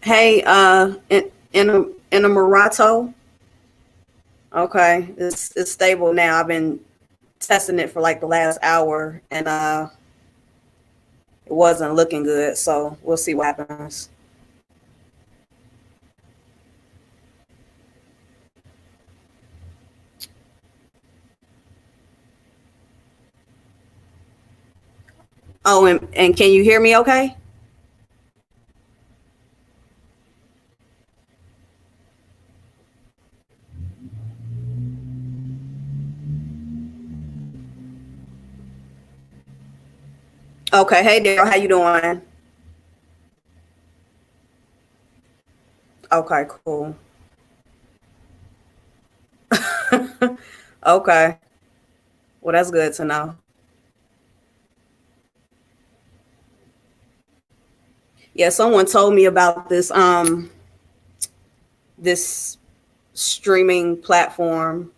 Hey, innamorato. Okay, it's stable now. I've been testing it for like the last hour, and it wasn't looking good. So we'll see what happens. Oh, and can you hear me? Okay. Okay. Hey, Darryl, how you doing? Okay, cool. Okay. Well, that's good to know. Yeah, someone told me about this streaming platform,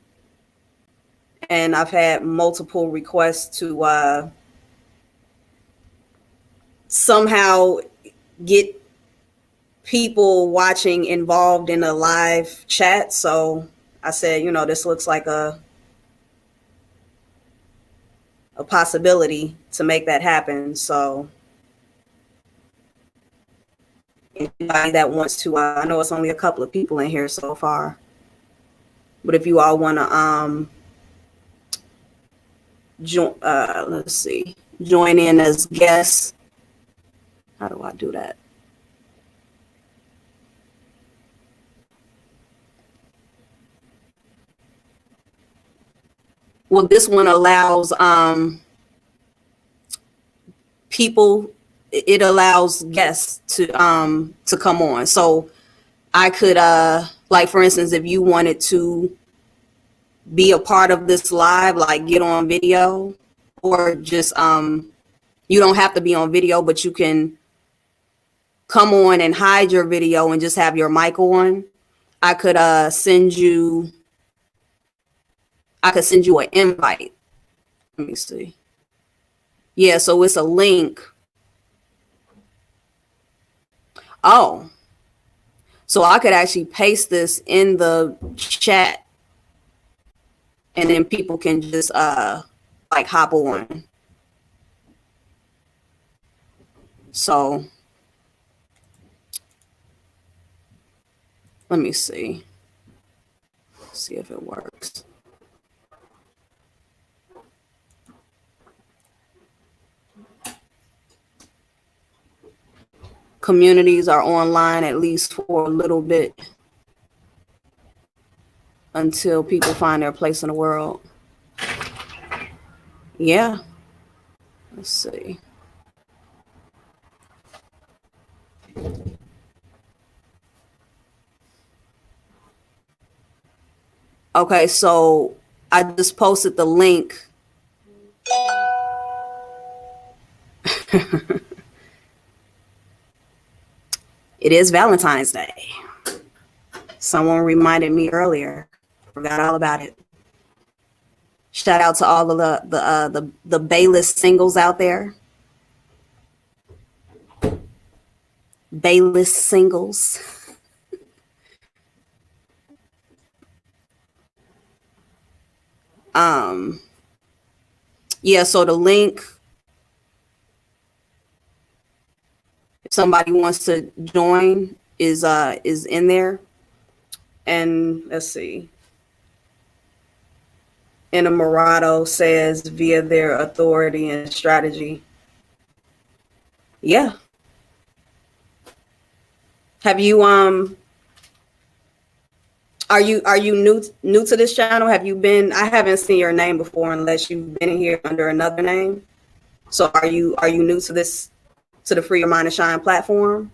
and I've had multiple requests to somehow get people watching involved in a live chat. So I said, this looks like a possibility to make that happen. So anybody that wants to, I know it's only a couple of people in here so far, but if you all want to join, let's see, join in as guests. How do I do that? Well, this one allows people. It allows guests to come on. So I could like for instance, if you wanted to be a part of this live, like get on video, or just you don't have to be on video, but you can come on and hide your video and just have your mic on. I could send you an invite. Let me see. Yeah, so it's a link. Oh, so I could actually paste this in the chat, and then people can just like hop on. So let me see. See if it works. Communities are online at least for a little bit until people find their place in the world. Yeah. Let's see. Okay, so I just posted the link. It is Valentine's Day. Someone reminded me earlier. Forgot all about it. Shout out to all of the Bayless singles out there. Bayless singles. Yeah, so the link, if somebody wants to join, is in there. And let's see. Innamorato says via their authority and strategy. Yeah. Have you are you new to this channel? Have you been? I haven't seen your name before unless you've been in here under another name. So are you new to this, to the Free Your Mind and Shine platform?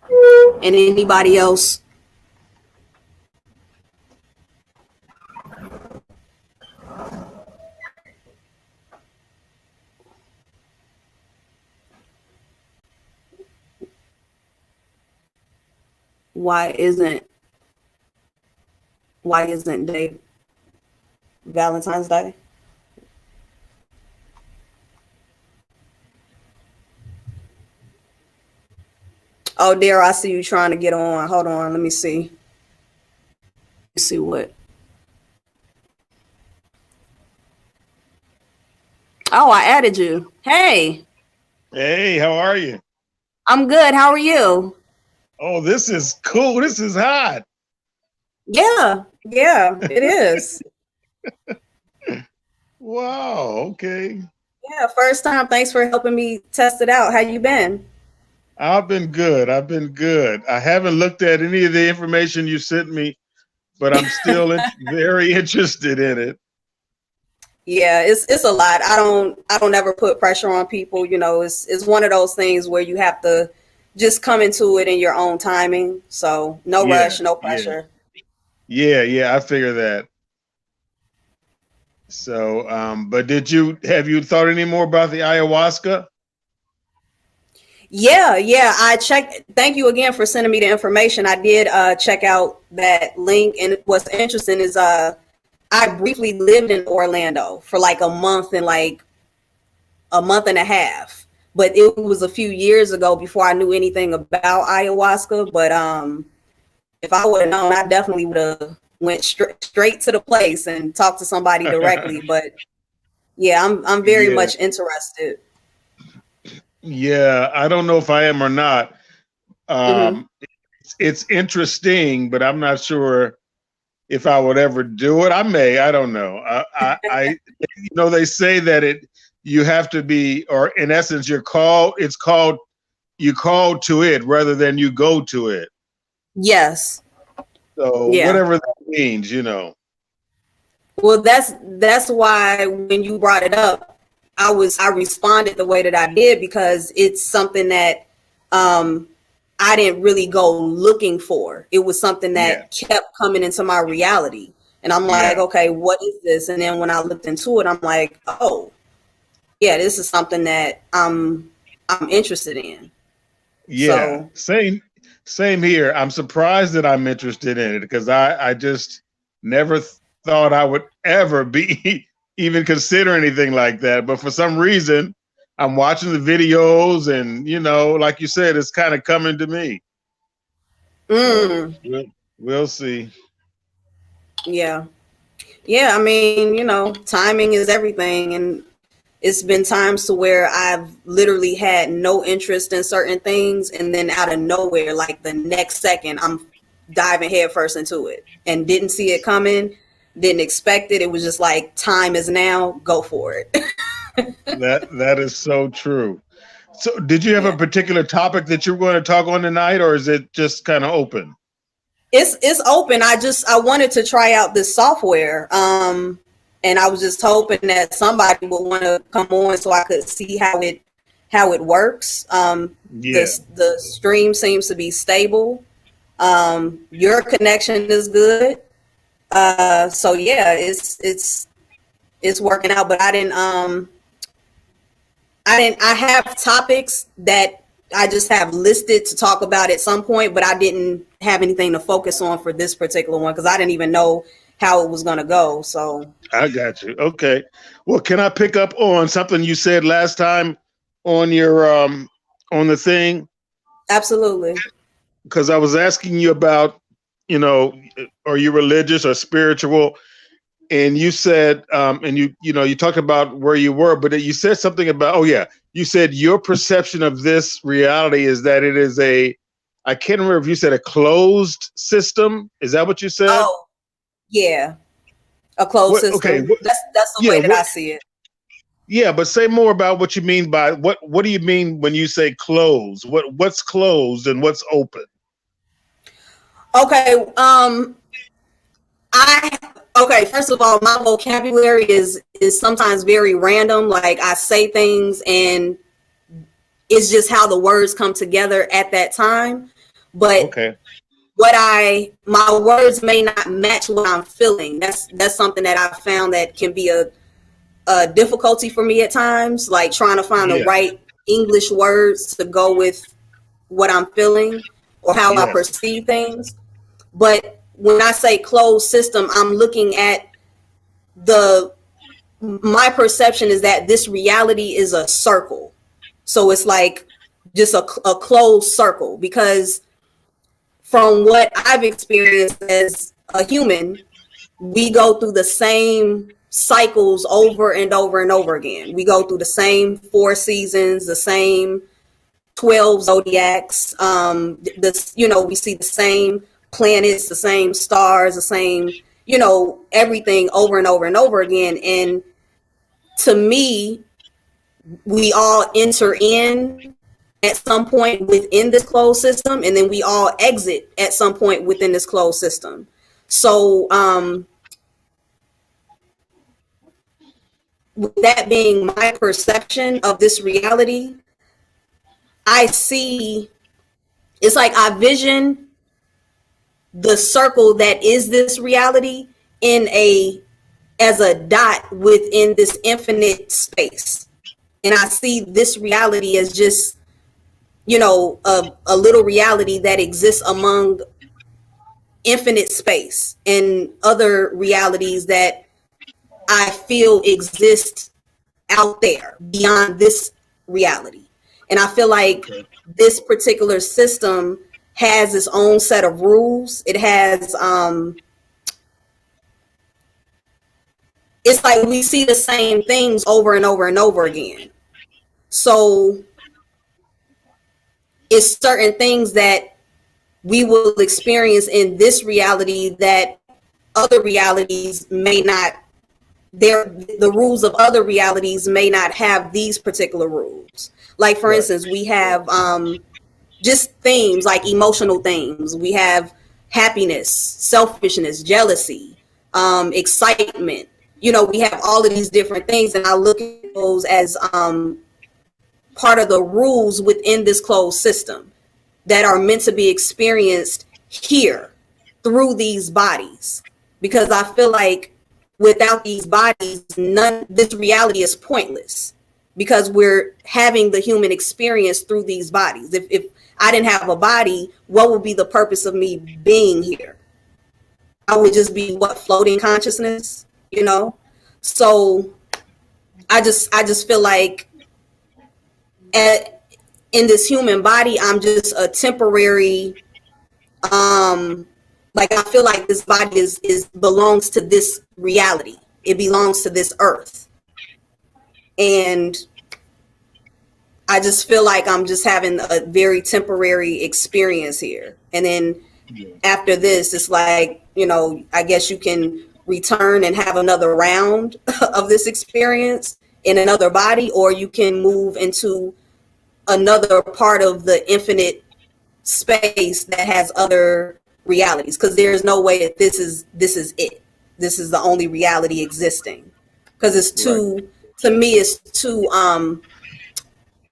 And anybody else? Why isn't why isn't day Valentine's Day? Oh, Darryl, I see you trying to get on. Hold on, let me see. Let's see what. Oh, I added you. Hey, Hey, how are you? I'm good. How are you? Oh, this is cool. This is hot. Yeah, yeah, it is. Wow. Okay. Yeah, first time. Thanks for helping me test it out. How you been? I've been good. I've been good. I haven't looked at any of the information you sent me, but I'm still very interested in it. Yeah, it's a lot. I don't ever put pressure on people. It's one of those things where you have to just come into it in your own timing. So no Yeah. rush, no Yeah. pressure. Yeah. I figure that. So, but have you thought any more about the ayahuasca? Yeah. I checked. Thank you again for sending me the information. I did check out that link, and what's interesting is I briefly lived in Orlando for like a month and a half. But it was a few years ago before I knew anything about ayahuasca. But if I would have known, I definitely would have went straight to the place and talked to somebody directly. But yeah, I'm very Yeah. much interested. Yeah. I don't know if I am or not. Hmm. It's interesting, but I'm not sure if I would ever do it. I may. I don't know. They say that you have to be, or in essence, it's called, you call to it rather than you go to it. Yes. So Yeah. whatever that means. Well, that's why when you brought it up, I responded the way that I did because it's something that um I didn't really go looking for. It was something Yeah. that kept coming into my reality. And I'm like, Yeah. okay, what is this? And then when I looked into it, I'm like, oh, yeah, this is something that I'm interested in. Yeah. So, Same here. I'm surprised that I'm interested in it because I just never thought I would ever be even consider anything like that. But for some reason, I'm watching the videos and like you said, it's kind of coming to me. So mm, we'll see. yeah. Yeah, I mean, timing is everything. And it's been times to where I've literally had no interest in certain things, and then out of nowhere, like the next second, I'm diving headfirst into it and didn't see it coming, didn't expect it. It was just like, time is now, go for it. That is so true. So did you have a Yeah. particular topic that you were going to talk on tonight, or is it just kind of open? It's open. I wanted to try out this software. And I was just hoping that somebody would want to come on so I could see how it works. The Yeah. the stream seems to be stable. Your connection is good. So yeah, it's working out. But I have topics that I just have listed to talk about at some point, but I didn't have anything to focus on for this particular one because I didn't even know how it was gonna go. So I got you. Okay. Well, can I pick up on something you said last time on your on the thing? absolutely. Because I was asking you about, you know, are you religious or spiritual? And you said, and you talked about where you were, but you said something about, oh yeah, you said your perception of this reality is that it is I can't remember if you said a closed system. Is that what you said? Oh yeah, a closed What? Okay. system. That's the Yeah. way that What? I see it. Yeah, but say more about what you mean by what do you mean when you say closed? What's closed and what's open? Okay. I okay. First of all, my vocabulary is sometimes very random. Like I say things and it's just how the words come together at that time. But Okay. my words may not match what I'm feeling. That's something that I found that can be a difficulty for me at times, like trying to find the Yeah. right English words to go with what I'm feeling or how I Yeah. perceive things. But when I say closed system, I'm looking at the my perception is that this reality is a circle. So it's like just a closed circle, because from what I've experienced as a human, we go through the same cycles over and over and over again. We go through the same 4 seasons, the same 12 zodiacs. We see the same planets, the same stars, the same, everything over and over and over again. And to me, we all enter in at some point within this closed system, and then we all exit at some point within this closed system. So with that being my perception of this reality, I see, it's like I vision the circle that is this reality as a dot within this infinite space. And I see this reality as just, a little reality that exists among infinite space and other realities that I feel exist out there beyond this reality. And I feel like this particular system has its own set of rules. It has, it's like we see the same things over and over and over again. So it's certain things that we will experience in this reality that other realities may not, the rules of other realities may not have these particular rules. Like, for instance, we have just themes like emotional themes. We have happiness, selfishness, jealousy, excitement. We have all of these different things, and I look at those as part of the rules within this closed system that are meant to be experienced here through these bodies. Because I feel like without these bodies, this reality is pointless, because we're having the human experience through these bodies. If I didn't have a body, what would be the purpose of me being here? I would just be floating consciousness, So I just feel like in this human body, I'm just a temporary, I feel like this body is belongs to this reality. It belongs to this earth. And I just feel like I'm just having a very temporary experience here. And then after this, it's like, I guess you can return and have another round of this experience in another body, or you can move into another part of the infinite space that has other realities, because there's no way that this is it. This is the only reality existing, because it's too, to me, it's too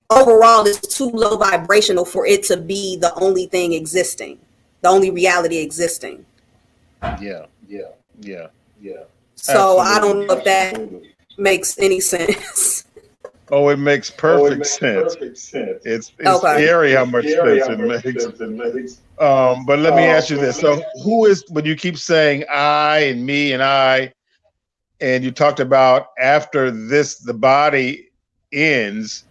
overall, it's too low vibrational for it to be the only thing existing, the only reality existing. Yeah. So absolutely. I don't know if that makes any sense. Oh, it makes perfect sense. It's okay. Scary how much sense it makes. But let me ask you this. So who is, when you keep saying I and me and I, and you talked about after this, the body ends,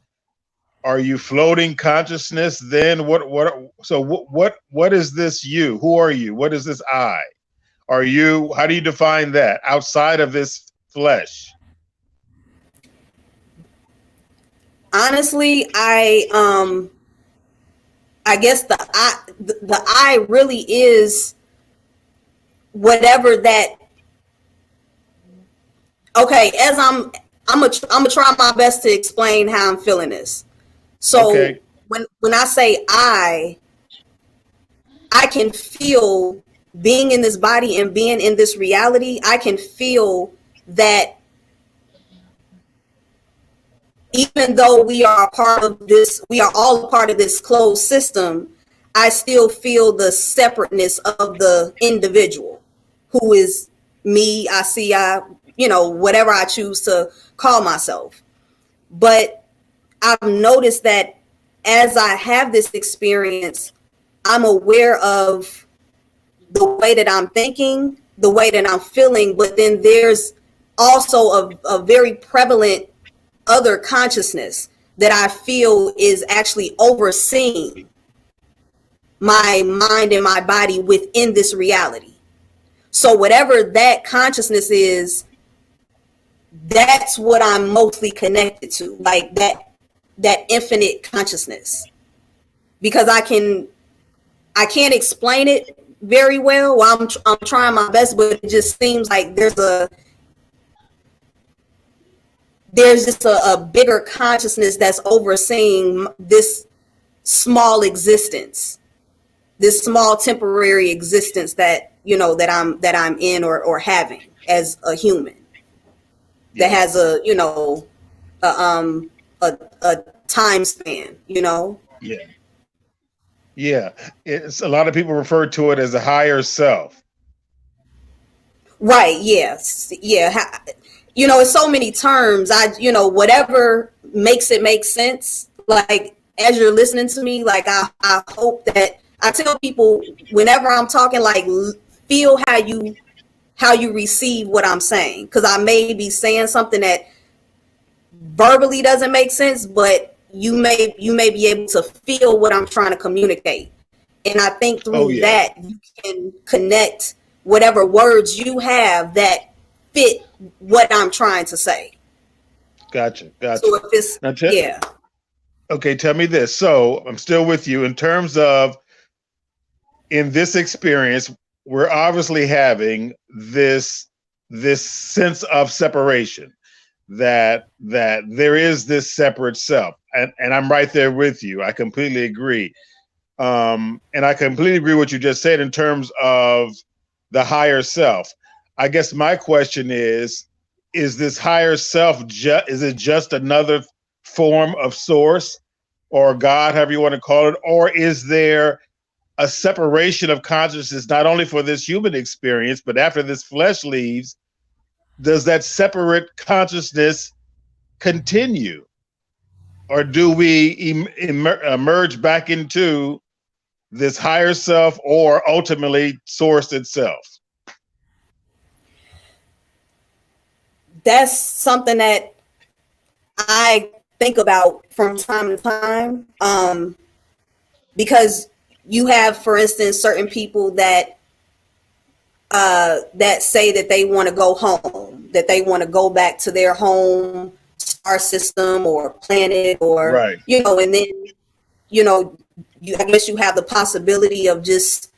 are you floating consciousness then? What is this you? Who are you? What is this I? Are you, how do you define that outside of this flesh? Honestly, I guess the I really is whatever that. Okay, as I'm gonna try my best to explain how I'm feeling this. So okay. when I say I can feel being in this body and being in this reality. I can feel that even though we are a part of this, we are all a part of this closed system, I still feel the separateness of the individual who is me, whatever I choose to call myself. But I've noticed that as I have this experience, I'm aware of the way that I'm thinking, the way that I'm feeling, but then there's also a very prevalent other consciousness that I feel is actually overseeing my mind and my body within this reality. So whatever that consciousness is, that's what I'm mostly connected to, like that infinite consciousness. Because I can't explain it very well. Well, I'm trying my best, but it just seems like there's just a bigger consciousness that's overseeing this small existence, this small temporary existence that that I'm in or having as a human that has a a time span. Yeah. Yeah. It's a lot of people refer to it as a higher self. Right. Yes. Yeah. It's so many terms. Whatever makes it make sense. Like, as you're listening to me, like, I hope that I tell people whenever I'm talking, like, feel how you receive what I'm saying. Because I may be saying something that verbally doesn't make sense, but you may be able to feel what I'm trying to communicate. And I think through that you can connect whatever words you have that fit what I'm trying to say. Gotcha. So if it's Now, yeah. Okay, tell me this. So I'm still with you in terms of in this experience, we're obviously having this sense of separation that there is this separate self, and I'm right there with you. I completely agree, and I completely agree what you just said in terms of the higher self. I guess my question is this higher self is it just another form of source or God, however you want to call it, or is there a separation of consciousness not only for this human experience, but after this flesh leaves, does that separate consciousness continue? Or do we emerge back into this higher self or ultimately source itself? That's something that I think about from time to time. Because you have, for instance, certain people that say that they want to go home, that they want to go back to their home star system or planet, or Right. and then I guess you have the possibility of just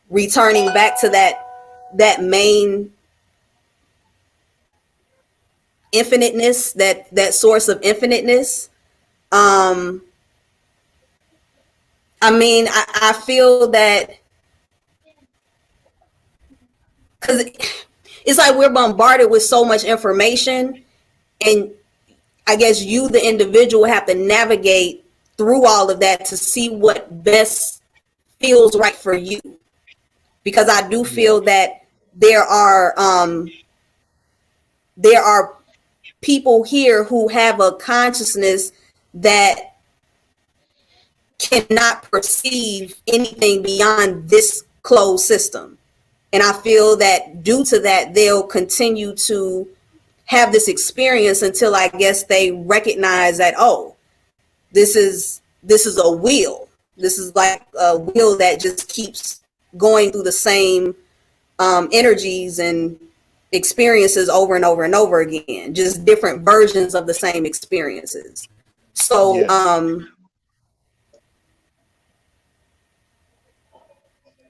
returning back to that main infiniteness, that source of infiniteness. I mean, I feel that because it's like we're bombarded with so much information, and I guess you, the individual, have to navigate through all of that to see what best feels right for you. Because I do feel that there are people here who have a consciousness that cannot perceive anything beyond this closed system. And I feel that due to that, they'll continue to have this experience until I guess they recognize that, oh, this is a wheel. This is like a wheel that just keeps going through the same energies and experiences over and over and over again, just different versions of the same experiences. So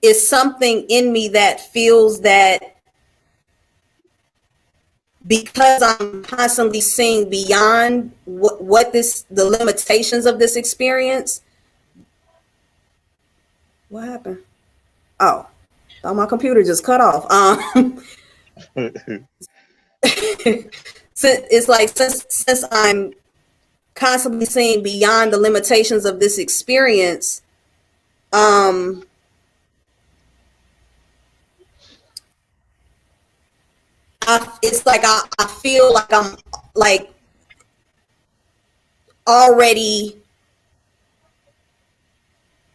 it's something in me that feels that because I'm constantly seeing beyond the limitations of this experience. What happened? Oh, my computer just cut off. Since I'm constantly seeing beyond the limitations of this experience, it's like I feel like I'm like already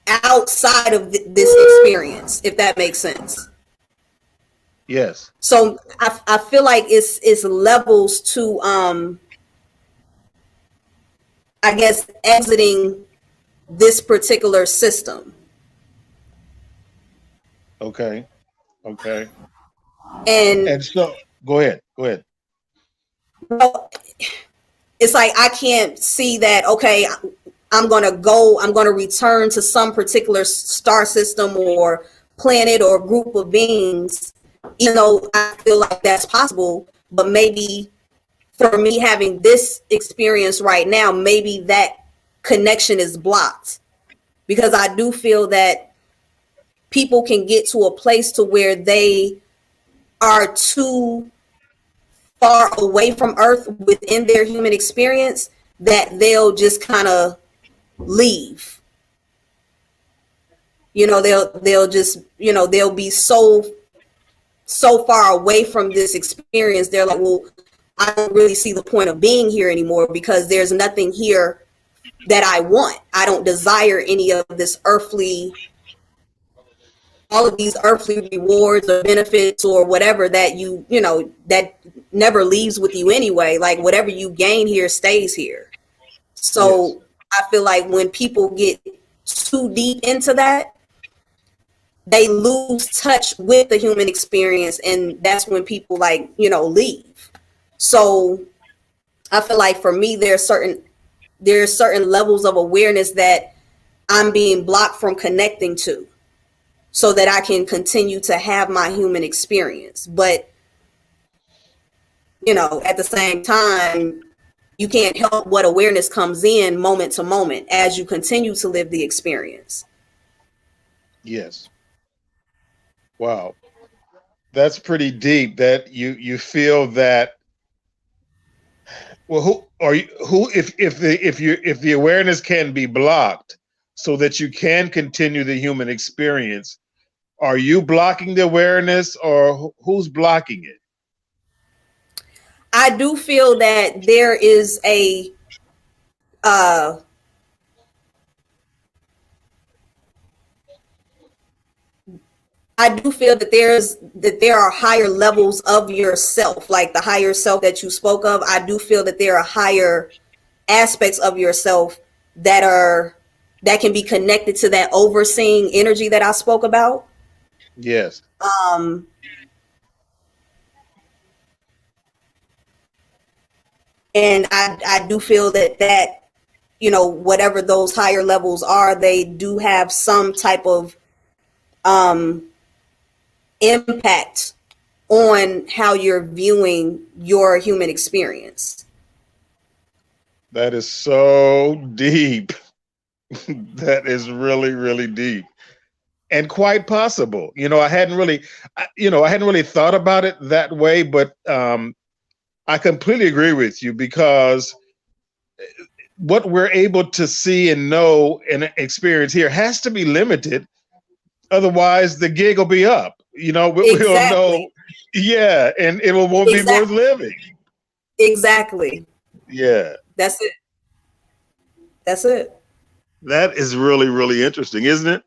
outside of this experience, if that makes sense. Yes. So I feel like it's levels to I guess, exiting this particular system. Okay. Okay. And And so go ahead. Go ahead. well, it's like I can't see that, okay, I'm going to return to some particular star system or planet or group of beings, even though I feel like that's possible. But maybe for me having this experience right now, maybe that connection is blocked, because I do feel that people can get to a place to where they are too far away from Earth within their human experience that they'll just kind of leave. They'll just, they'll be so far away from this experience. They're like, well, I don't really see the point of being here anymore, because there's nothing here that I want. I don't desire any of this all of these earthly rewards or benefits or whatever that that never leaves with you anyway. Like, whatever you gain here stays here. Yes. So I feel like when people get too deep into that, they lose touch with the human experience, and that's when people leave. So I feel like for me, there's certain levels of awareness that I'm being blocked from connecting to, so that I can continue to have my human experience. But at the same time, you can't help what awareness comes in moment to moment as you continue to live the experience. Yes. Wow. That's pretty deep, that you feel that. Well, who are you? Who, if the awareness can be blocked so that you can continue the human experience, are you blocking the awareness, or who's blocking it? I do feel that there is uh I do feel that there are higher levels of yourself, like the higher self that you spoke of. I do feel that there are higher aspects of yourself that can be connected to that overseeing energy that I spoke about. Yes. Um, and I do feel that whatever those higher levels are, they do have some type of um, impact on how you're viewing your human experience. That is so deep. That is really, really deep, and quite possible. I hadn't really thought about it that way, but I completely agree with you, because what we're able to see and know and experience here has to be limited. Otherwise, the gig will be up. We'll know. Exactly. Yeah, and won't be worth Exactly. living. Exactly. Yeah, That's it. That's it. that is really, really interesting, isn't it?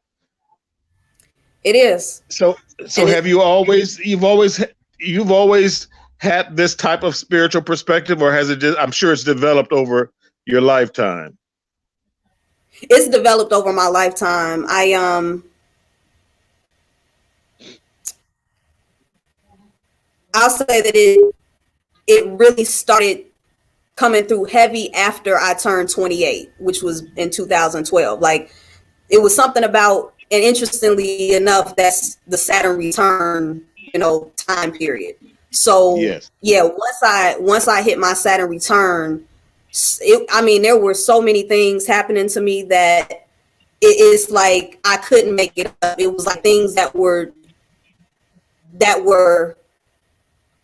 It is. So And have you've always had this type of spiritual perspective, or has it just? I'm sure it's developed over your lifetime. it's developed over my lifetime. I'll say that it really started coming through heavy after I turned 28, which was in 2012. Like, it was something about, and interestingly enough, that's the Saturn return, time period. So Yes. yeah, once I hit my Saturn return, there were so many things happening to me that it's like I couldn't make it up. It was like things that were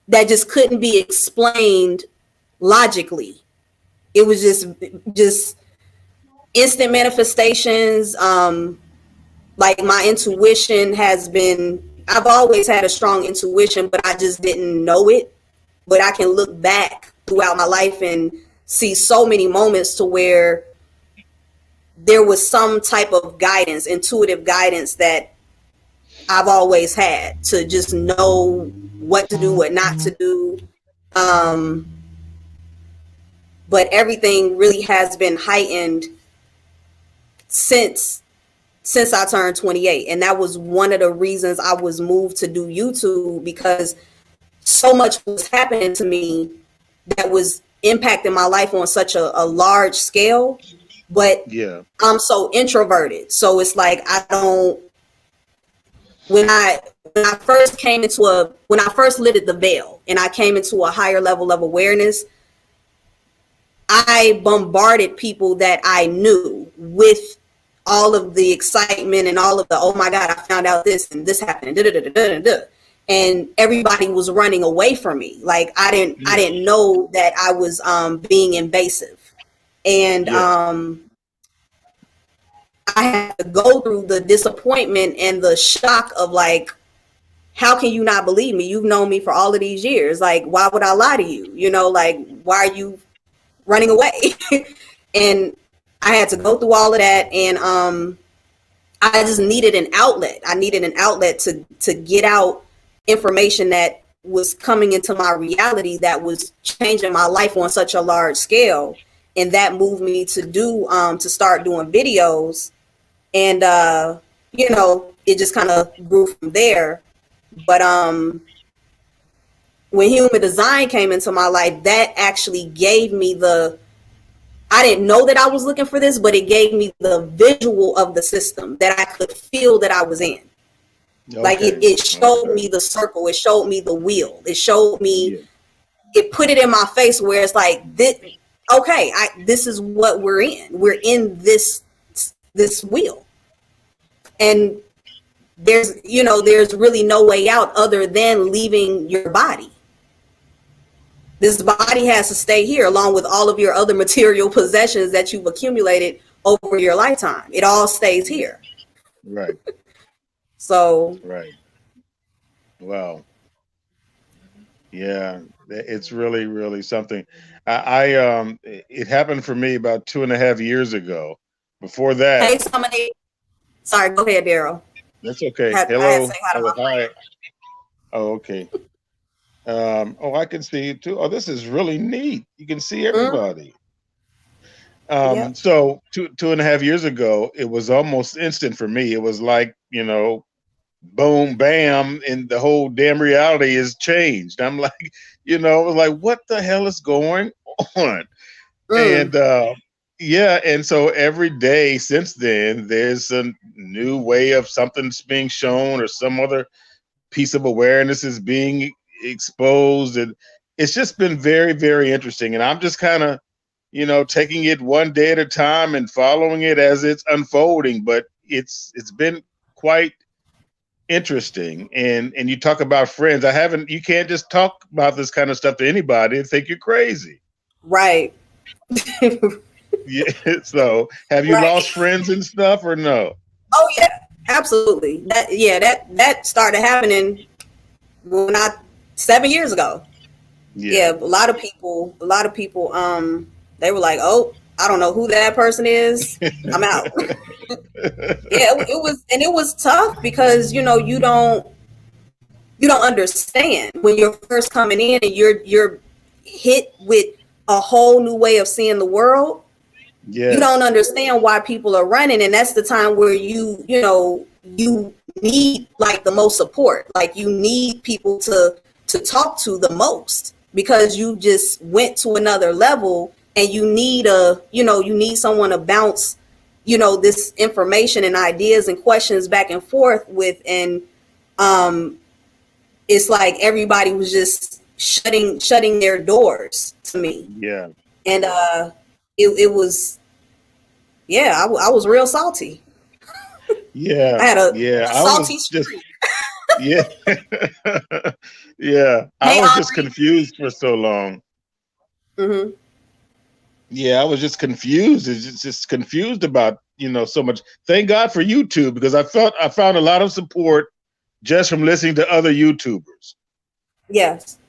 that just couldn't be explained logically. It was just instant manifestations. Like, my intuition I've always had a strong intuition, but I just didn't know it. But I can look back throughout my life and see so many moments to where there was some type of guidance, intuitive guidance, that I've always had, to just know what to do, what not to do. Um, but everything really has been heightened since I turned 28. And that was one of the reasons I was moved to do YouTube, because so much was happening to me that was impacting my life on such a large scale. But Yeah. I'm so introverted. So it's like, I don't, when I first lifted the veil and I came into a higher level of awareness, I bombarded people that I knew with all of the excitement and all of the, oh my God, I found out this and this happened, and everybody was running away from me. Like I didn't know that I was being invasive, and I had to go through the disappointment and the shock of like, how can you not believe me? You've known me for all of these years. Like, why would I lie to you? You know, like, why are you running away? And I had to go through all of that, and I just needed an outlet. I needed an outlet to get out information that was coming into my reality that was changing my life on such a large scale. And that moved me to start doing videos. And you know, it just kind of grew from there. But when human design came into my life, that actually gave me I didn't know that I was looking for this, but it gave me the visual of the system that I could feel that I was in. Okay. Like it showed me the circle, it showed me the wheel, it showed me, it put it in my face where it's like, this is what we're in. We're in this wheel. And there's really no way out other than leaving your body. This body has to stay here along with all of your other material possessions that you've accumulated over your lifetime. It all stays here. Right. So. Right. Wow. Yeah, it's really, really something. It happened for me about 2.5 years ago. Before that. Hey, Sominique. Sorry, go ahead, Darryl. That's okay. Hello. Hi. Oh, okay. I can see you too. Oh, this is really neat. You can see everybody. So 2.5 years ago, it was almost instant for me. It was like, you know, boom, bam, and the whole damn reality is changed. I'm like, you know, like, what the hell is going on? And and so every day since then, there's a new way of something's being shown or some other piece of awareness is being exposed, and it's just been very, very interesting. And I'm just kind of, you know, taking it one day at a time and following it as it's unfolding. But it's been quite interesting. And you talk about friends. You can't just talk about this kind of stuff to anybody and think you're crazy. Right. Yeah. So have you lost friends and stuff or no? Oh yeah, absolutely. That started happening 7 years ago. Yeah, a lot of people, they were like, oh, I don't know who that person is. I'm out. It was tough because, you know, you don't understand when you're first coming in and you're hit with a whole new way of seeing the world. Yes. You don't understand why people are running. And that's the time where you need like the most support. Like you need people to talk to the most, because you just went to another level and you need someone to bounce, you know, this information and ideas and questions back and forth with. And it's like everybody was just shutting their doors to me. Yeah. And it was, I was real salty. Yeah. I had a salty streak. Yeah. Yeah. I was just confused for so long. Mm-hmm. Yeah, I was just confused. It's just confused about, you know, so much. Thank God for YouTube, because I found a lot of support just from listening to other YouTubers. Yes.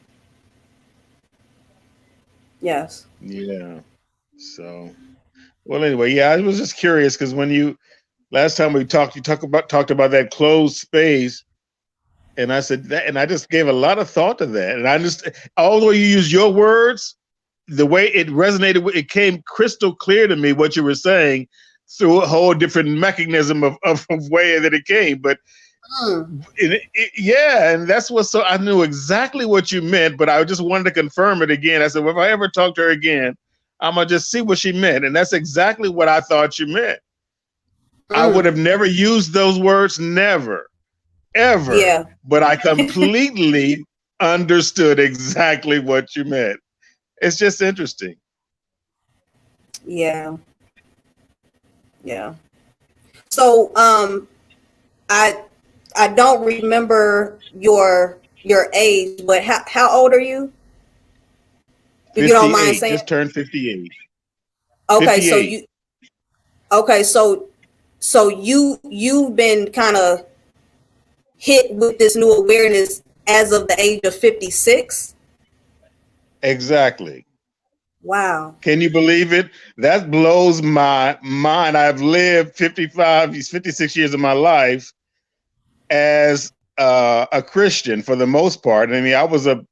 Yes. Yeah. So, well, anyway, yeah, I was just curious because when last time we talked, you talked about that closed space, and I said that, and I just gave a lot of thought to that, and I just, although you use your words, the way it resonated, it came crystal clear to me what you were saying through a whole different mechanism of way that it came. But yeah, and that's what. So I knew exactly what you meant, but I just wanted to confirm it again. I said, well, if I ever talk to her again, I'm gonna just see what she meant, and that's exactly what I thought you meant. I would have never used those words, never, ever. Yeah. But I completely understood exactly what you meant. It's just interesting. Yeah. Yeah. So I don't remember your age, but how old are you? If you don't mind 58, saying. just turned 58. Okay, 58. So you've been kind of hit with this new awareness as of the age of 56. Exactly. Wow. Can you believe it? That blows my mind. I've lived 56 years of my life as a Christian for the most part. I mean, I was a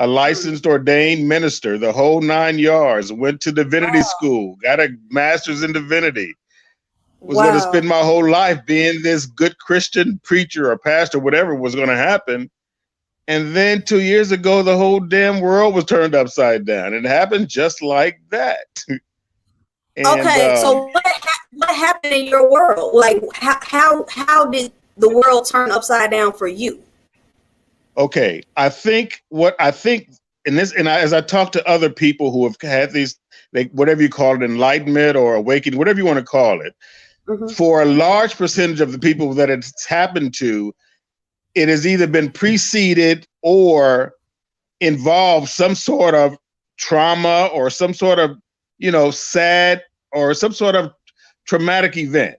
licensed ordained minister, the whole 9 yards, went to divinity school, got a master's in divinity, was going to spend my whole life being this good Christian preacher or pastor, whatever was going to happen. And then 2 years ago, the whole damn world was turned upside down. It happened just like that. And, okay, so what happened in your world? Like how did the world turn upside down for you? Okay, I think as I talk to other people who have had these, whatever you call it, enlightenment or awakening, whatever you want to call it, for a large percentage of the people that it's happened to, it has either been preceded or involved some sort of trauma or some sort of, sad or some sort of traumatic event.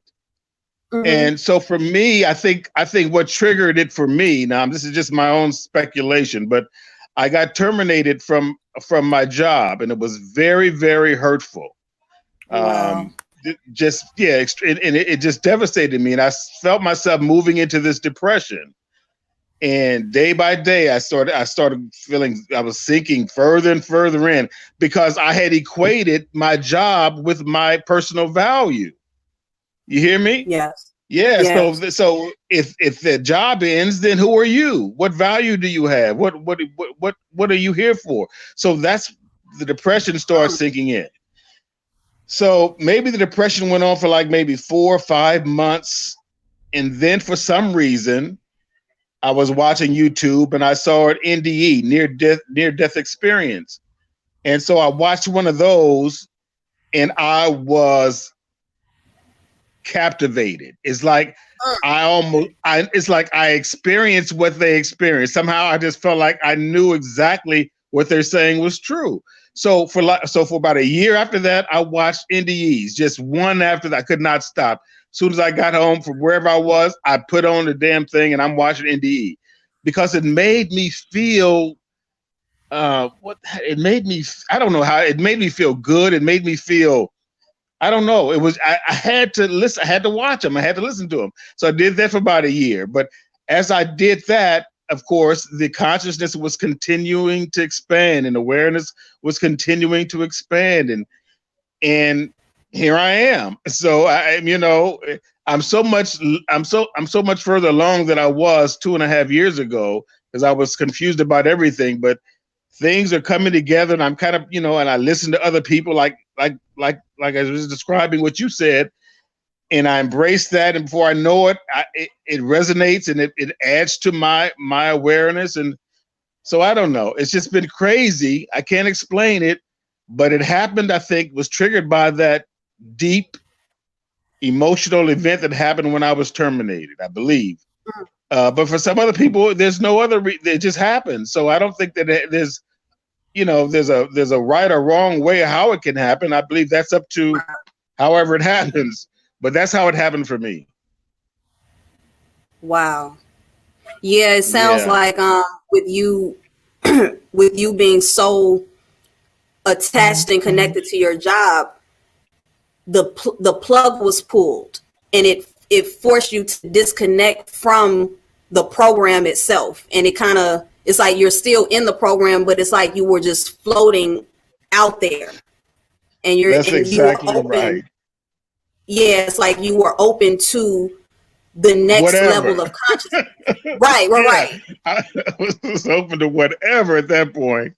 And so for me, I think what triggered it for me, now this is just my own speculation, but I got terminated from my job, and it was very, very hurtful. Wow. It just devastated me, and I felt myself moving into this depression. And day by day, I started feeling I was sinking further and further in, because I had equated my job with my personal value. You hear me? Yes. Yeah. Yes. So if the job ends, then who are you? What value do you have? What are you here for? So that's the depression starts sinking in. So maybe the depression went on for like maybe 4 or 5 months, and then for some reason, I was watching YouTube and I saw an NDE, near death experience, and so I watched one of those, and I was captivated. It's like it's like I experienced what they experienced. Somehow I just felt like I knew exactly what they're saying was true. So for about a year after that, I watched NDEs, just one after that. I could not stop. As soon as I got home from wherever I was, I put on the damn thing and I'm watching NDE, because it made me feel I don't know how it made me feel good. It made me feel, I don't know. It was, I had to listen. I had to watch them. I had to listen to them. So I did that for about a year. But as I did that, of course, the consciousness was continuing to expand, and awareness was continuing to expand. And here I am. So I'm so much further along than I was 2.5 years ago, because I was confused about everything. But things are coming together, and I'm kind of, and I listen to other people like I was describing what you said, and I embrace that. And before I know it, it resonates, and it adds to my awareness. And so I don't know. It's just been crazy. I can't explain it, but it happened. I think was triggered by that deep emotional event that happened when I was terminated, I believe. But for some other people, there's no other. It just happened. So I don't think that there's a right or wrong way of how it can happen. I believe that's up to however it happens. But that's how it happened for me. Wow. Yeah, it sounds like with you with you being so attached and connected to your job, the plug was pulled, and it forced you to disconnect from the program itself. And it's like you're still in the program, but it's like you were just floating out there, and That's you were exactly open. right. Yeah, it's like you were open to the next Whatever. level of consciousness. Right, Yeah, right. I was open to whatever at that point.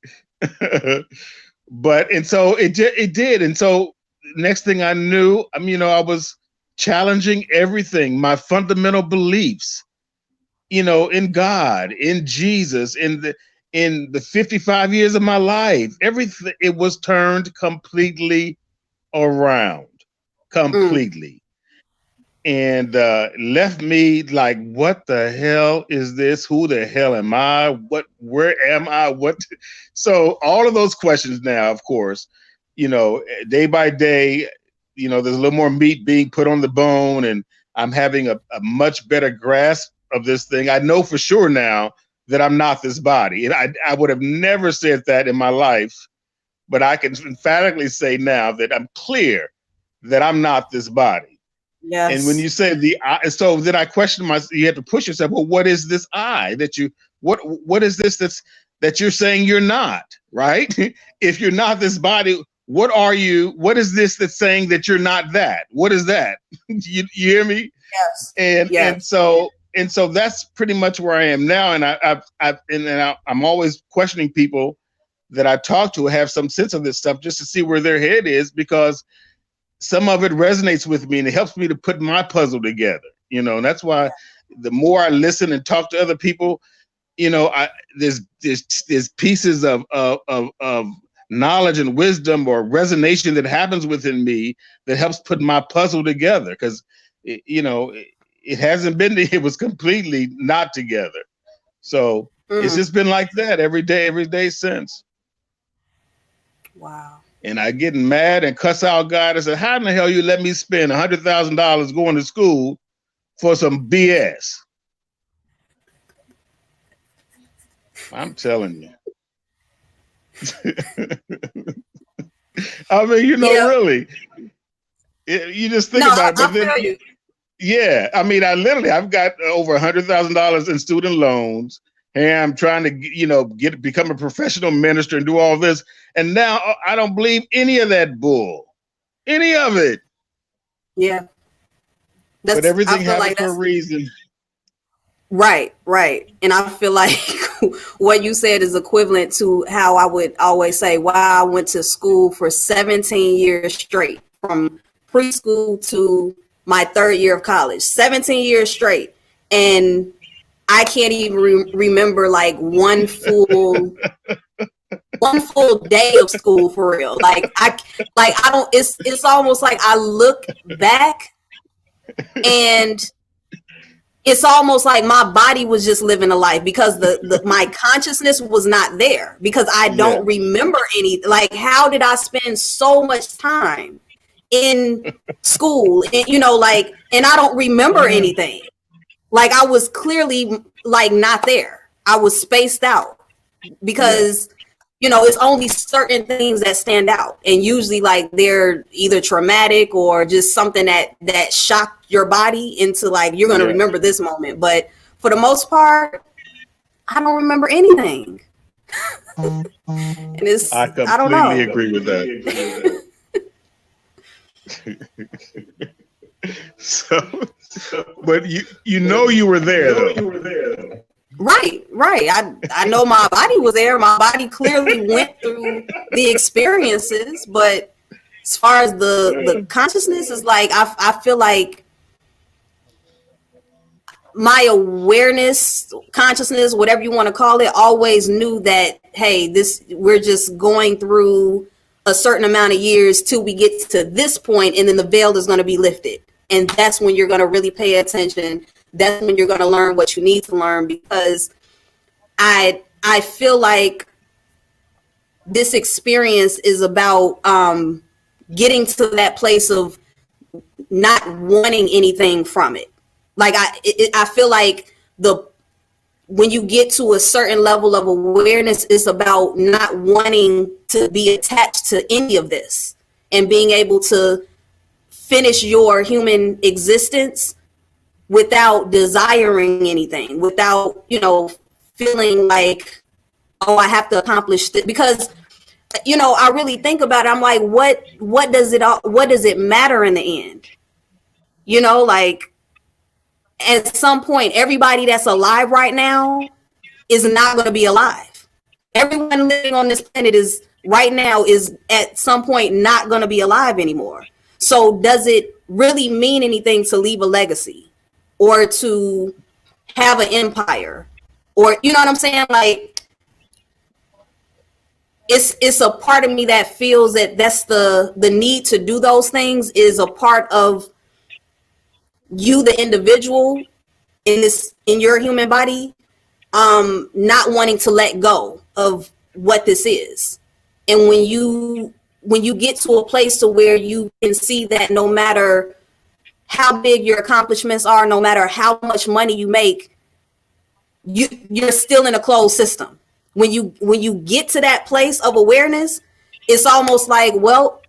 But and so it did, and so next thing I knew, I was challenging everything, my fundamental beliefs, in God, in Jesus, in the 55 years of my life. Everything, it was turned completely around, completely. And left me like, what the hell is this? Who the hell am I? Where am I? So all of those questions now, of course, day by day, there's a little more meat being put on the bone, and I'm having a much better grasp of this thing. I know for sure now that I'm not this body. And I would have never said that in my life, but I can emphatically say now that I'm clear that I'm not this body. Yes. And when you say the I, so then I question myself, you have to push yourself. Well, what is this I that you, what is this that you're saying you're not, right? If you're not this body, what are you? What is this that's saying that you're not that? What is that? You hear me? Yes. And so that's pretty much where I am now. And I'm always questioning people that I talk to, have some sense of this stuff, just to see where their head is, because some of it resonates with me and it helps me to put my puzzle together, and that's why the more I listen and talk to other people, there's pieces of knowledge and wisdom or resonation that happens within me that helps put my puzzle together. Cause it hasn't been, it was completely not together. So it's just been like that every day since. Wow. And I get mad and cuss out God and say, how in the hell you let me spend $100,000 going to school for some BS? I'm telling you. I mean, really, you just think about it. But then, yeah, I mean, I've got over $100,000 in student loans. Hey, I'm trying to, become a professional minister and do all this. And now I don't believe any of that bull, any of it. Yeah. But everything happens for a reason. Right. And I feel like what you said is equivalent to how I would always say, wow, I went to school for 17 years straight, from preschool to my third year of college, 17 years straight. And I can't even remember like one full day of school for real. I don't, it's almost like I look back and it's almost like my body was just living a life, because my consciousness was not there, because I don't remember any, like, how did I spend so much time in school, and, and I don't remember anything. Like, I was clearly like not there. I was spaced out, because it's only certain things that stand out, and usually like they're either traumatic or just something that shocked your body into like, you're going to remember this moment. But for the most part, I don't remember anything. And I don't know. completely agree with that. But you were there though. Right. I know my body was there. My body clearly went through the experiences, but as far as the consciousness is like, I feel like my awareness, consciousness, whatever you want to call it, always knew that, hey, we're just going through a certain amount of years till we get to this point, and then the veil is going to be lifted. And that's when you're going to really pay attention. That's when you're going to learn what you need to learn, because I feel like this experience is about getting to that place of not wanting anything from it. Like I feel like when you get to a certain level of awareness, it's about not wanting to be attached to any of this, and being able to finish your human existence without desiring anything, without, feeling like, oh, I have to accomplish this. Because you know, I really think about it. I'm like, what does it matter in the end? You know, like at some point, everybody that's alive right now is not going to be alive. Everyone living on this planet is right now is at some point not going to be alive anymore. So does it really mean anything to leave a legacy or to have an empire? Or, you know what I'm saying? Like, it's a part of me that feels that that's the need to do those things is a part of you, the individual in your human body, not wanting to let go of what this is. And when you get to a place to where you can see that no matter how big your accomplishments are, no matter how much money you make, you're still in a closed system. When you get to that place of awareness, it's almost like, well,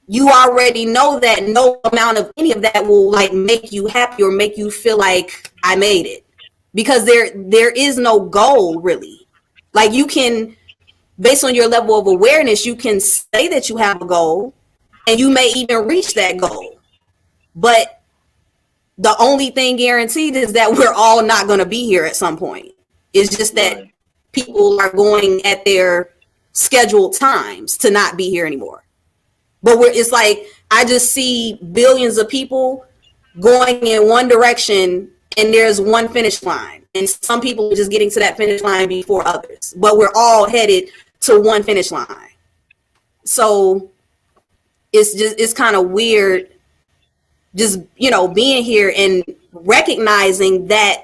you already know that no amount of any of that will like make you happy or make you feel like I made it, because there is no goal really. Like, you can, based on your level of awareness, you can say that you have a goal and you may even reach that goal, but the only thing guaranteed is that we're all not going to be here at some point. It's just that right. People are going at their scheduled times to not be here anymore. But it's like, I just see billions of people going in one direction and there's one finish line. And some people are just getting to that finish line before others. But we're all headed to one finish line. So it's kind of weird just, you know, being here and recognizing that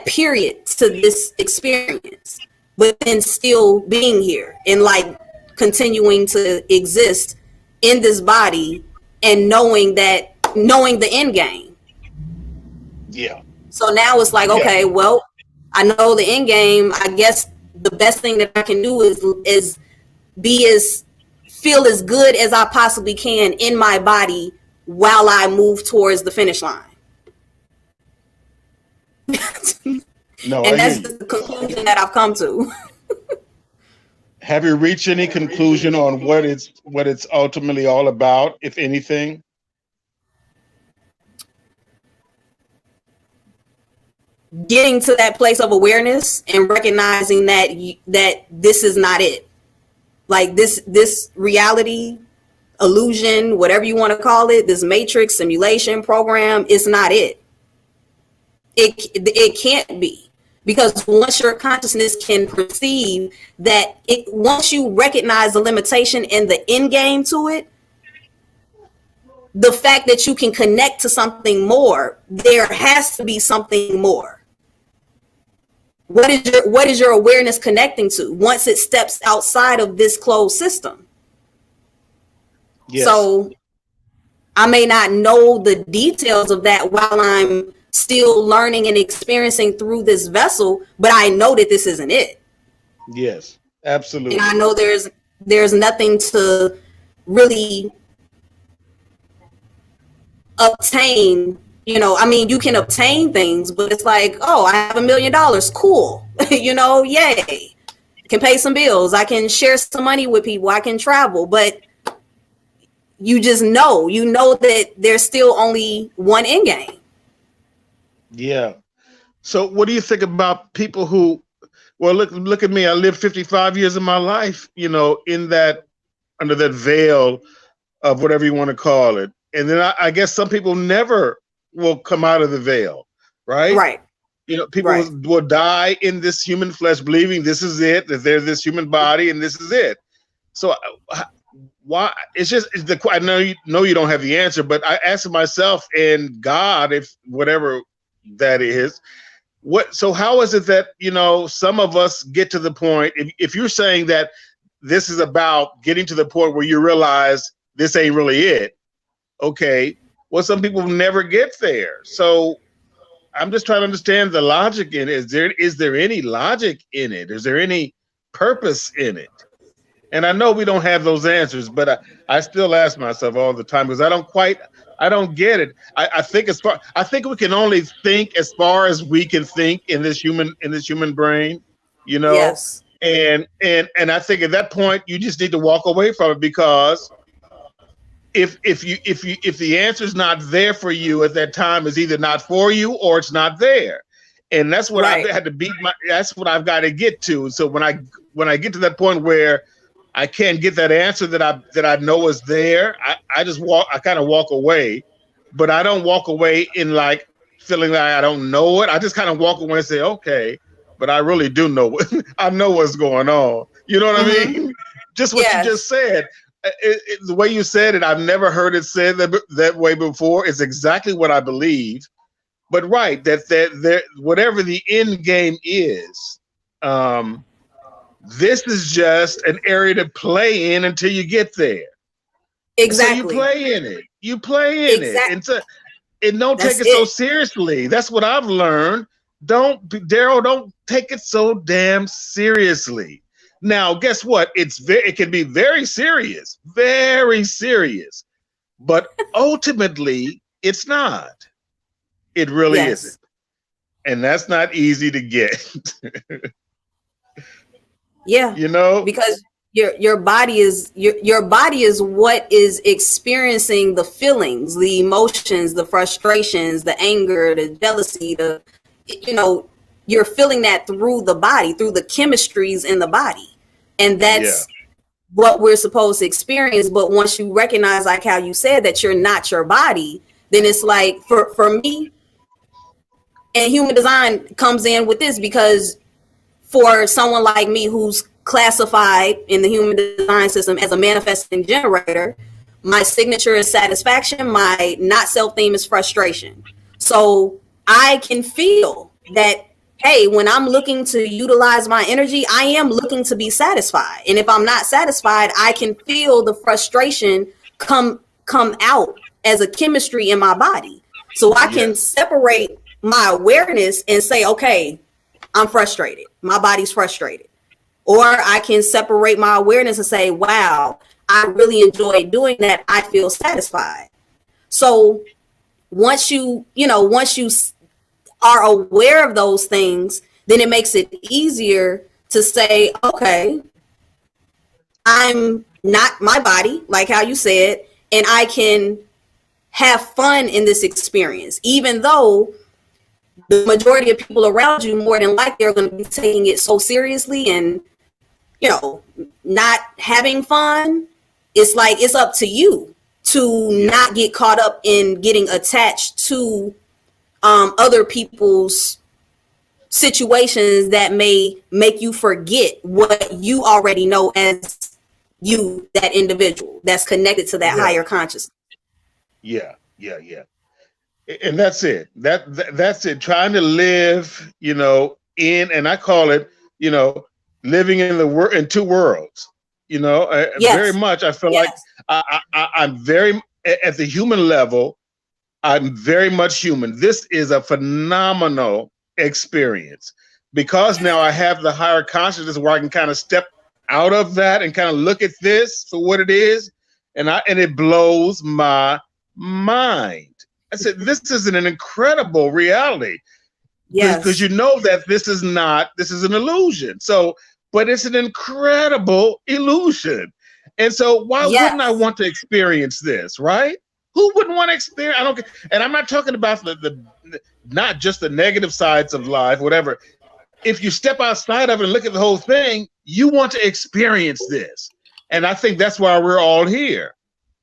period to this experience, but then still being here and like continuing to exist in this body and knowing the end game. Yeah. So now it's like, okay, well, I know the end game. I guess the best thing that I can do is feel as good as I possibly can in my body while I move towards the finish line. No, and that's the conclusion that I've come to. Have you reached any conclusion on what it's ultimately all about, if anything? Getting to that place of awareness and recognizing that this is not it. Like this reality, illusion, whatever you want to call it, this matrix, simulation, program, it's not it. It can't be. Because once your consciousness can perceive that, once you recognize the limitation and the end game to it, the fact that you can connect to something more, there has to be something more. What is your awareness connecting to once it steps outside of this closed system? Yes. So I may not know the details of that while I'm still learning and experiencing through this vessel, but I know that this isn't it. Yes, absolutely. And I know there's nothing to really obtain. You know, I mean, you can obtain things, but it's like, oh, I have $1 million. Cool. You know, yay. Can pay some bills. I can share some money with people. I can travel. But you just know that there's still only one end game. Yeah. So what do you think about people who, well, look at me. I lived 55 years of my life, you know, under that veil of whatever you want to call it. And then I guess some people never will come out of the veil, right? Right. You know, people will die in this human flesh, believing this is it, that they're this human body and this is it. So why? I know you don't have the answer, but I ask myself and God, if whatever that is, so how is it that, you know, some of us get to the point, if you're saying that this is about getting to the point where you realize this ain't really it, okay, well, some people never get there. So I'm just trying to understand the logic in it. Is there any logic in it? Is there any purpose in it? And I know we don't have those answers, but I still ask myself all the time, because I don't get it. I think we can only think as far as we can think in this human brain, you know. Yes. And I think at that point you just need to walk away from it, because if the answer is not there for you at that time, is either not for you or it's not there. And that's what I've had to that's what I've got to get to. So when I get to that point where I can't get that answer that I know is there, I kind of walk away. But I don't walk away in like feeling like I don't know it. I just kind of walk away and say, okay, but I really do know I know what's going on. You know what I mean? Just what you just said. The way you said it, I've never heard it said that way before. It's exactly what I believe. But right, that whatever the end game is, this is just an area to play in until you get there. Exactly. So you play in it. You play in it, and don't take it so seriously. That's what I've learned. Darryl, don't take it so damn seriously. Now, guess what? It can be very serious, but ultimately, it's not. It really isn't, and that's not easy to get. Yeah, because your body is what is experiencing the feelings, the emotions, the frustrations, the anger, the jealousy, you're feeling that through the body, through the chemistries in the body. And that's what we're supposed to experience. But once you recognize, like how you said, that you're not your body, then it's like for me, and human design comes in with this, because for someone like me who's classified in the human design system as a manifesting generator, my signature is satisfaction, my not self theme is frustration. So I can feel that, hey, when I'm looking to utilize my energy, I am looking to be satisfied. And if I'm not satisfied, I can feel the frustration come out as a chemistry in my body. So I can separate my awareness and say, okay, I'm frustrated. My body's frustrated. Or I can separate my awareness and say, wow, I really enjoy doing that. I feel satisfied. So once you are aware of those things, then it makes it easier to say, okay, I'm not my body, like how you said, and I can have fun in this experience, even though the majority of people around you more than likely are going to be taking it so seriously and, not having fun. It's like, it's up to you to not get caught up in getting attached to other people's situations that may make you forget what you already know as you, that individual that's connected to that higher consciousness. Yeah. And that's it. That's it. Trying to live, in, and I call it, living in two worlds. Very much. I feel like I'm very at the human level. I'm very much human. This is a phenomenal experience, because now I have the higher consciousness where I can kind of step out of that and kind of look at this for what it is, and it blows my mind. I said, this is an incredible reality. Yes. Because that this is an illusion. So, but it's an incredible illusion. And so why wouldn't I want to experience this, right? Who wouldn't want to experience? I don't care. And I'm not talking about the not just the negative sides of life, whatever. If you step outside of it and look at the whole thing, you want to experience this. And I think that's why we're all here.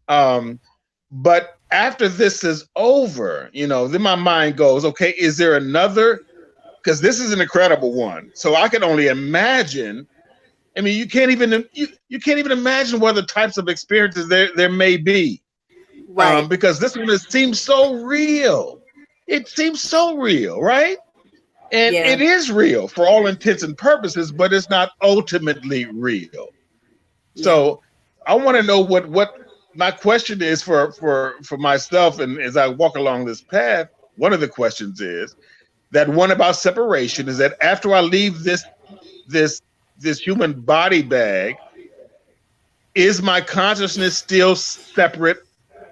But after this is over, then my mind goes, okay, is there another? Because this is an incredible one. So I can only imagine. I mean, you can't even imagine what other types of experiences there may be. Right. Because this one seems so real. It seems so real, right? And it is real for all intents and purposes, but it's not ultimately real. Yeah. So I want to know what my question is for myself, and as I walk along this path, one of the questions is that one about separation is that after I leave this human body bag, is my consciousness still separate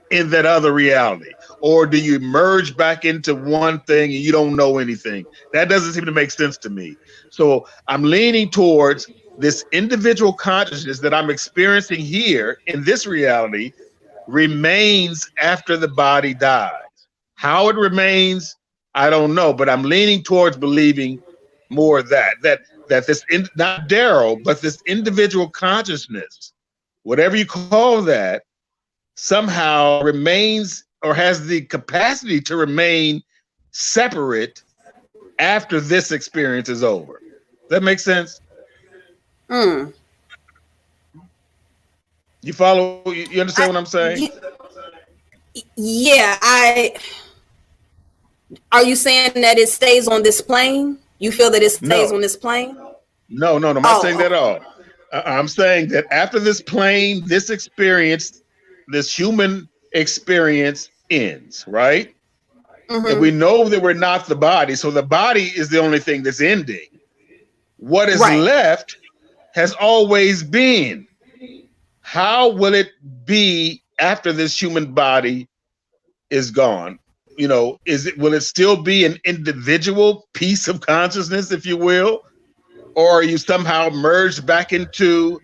in that other reality? Or do you merge back into one thing and you don't know anything? That doesn't seem to make sense to me. So I'm leaning towards this individual consciousness that I'm experiencing here in this reality remains after the body dies. How it remains, I don't know, but I'm leaning towards believing more of that this not Darryl, but this individual consciousness, whatever you call that, somehow remains or has the capacity to remain separate after this experience is over. Does that make sense? Mm. You follow? You understand what I'm saying? Yeah, are you saying that it stays on this plane? You feel that it stays on this plane? No, I'm not saying that at all. I'm saying that after this plane, this experience, this human experience ends, right? Mm-hmm. And we know that we're not the body, so the body is the only thing that's ending. What is left has always been. How will it be after this human body is gone? You know, will it still be an individual piece of consciousness, if you will? Or are you somehow merged back into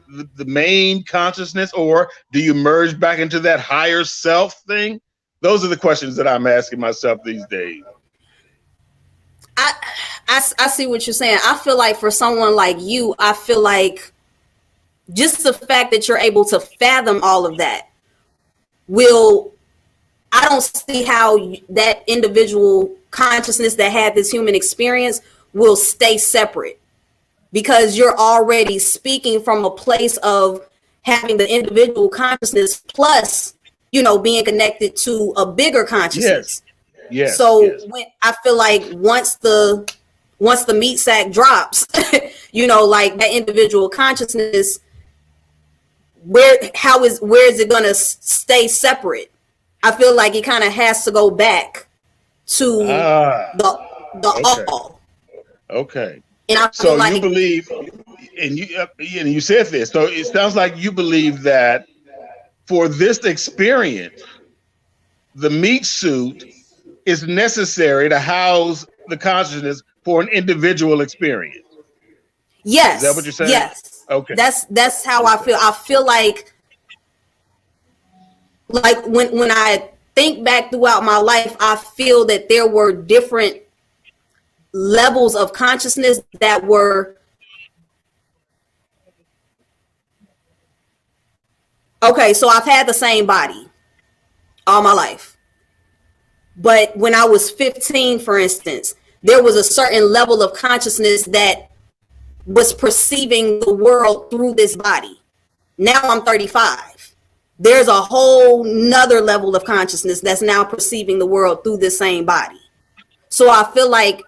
the main consciousness, or do you merge back into that higher self thing? Those are the questions that I'm asking myself these days. I see what you're saying. I feel like for someone like you, I feel like just the fact that you're able to fathom all of that I don't see how that individual consciousness that had this human experience will stay separate, because you're already speaking from a place of having the individual consciousness plus, being connected to a bigger consciousness. Yes. When I feel like once the meat sack drops, like that individual consciousness, where is it going to stay separate? I feel like it kind of has to go back to the all. Okay. And I so feel like you believe, and you said this, so it sounds like you believe that for this experience, the meat suit is necessary to house the consciousness for an individual experience. Yes. Is that what you're saying? Yes. Okay. That's how I feel. I feel like when I think back throughout my life, I feel that there were different levels of consciousness that were okay. So I've had the same body all my life, but when I was 15, for instance, there was a certain level of consciousness that was perceiving the world through this body. Now I'm 35. There's a whole nother level of consciousness that's now perceiving the world through the same body. So I feel like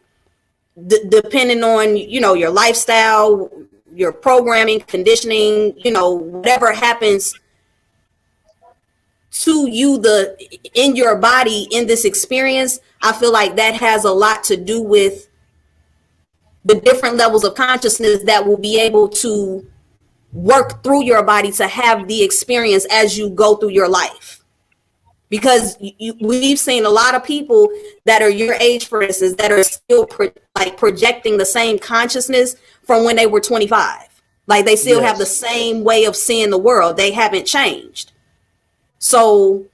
depending on, your lifestyle, your programming, conditioning, whatever happens to you in your body in this experience, I feel like that has a lot to do with the different levels of consciousness that will be able to work through your body to have the experience as you go through your life. Because we've seen a lot of people that are your age, for instance, that are still projecting the same consciousness from when they were 25. Like they still have the same way of seeing the world. They haven't changed. So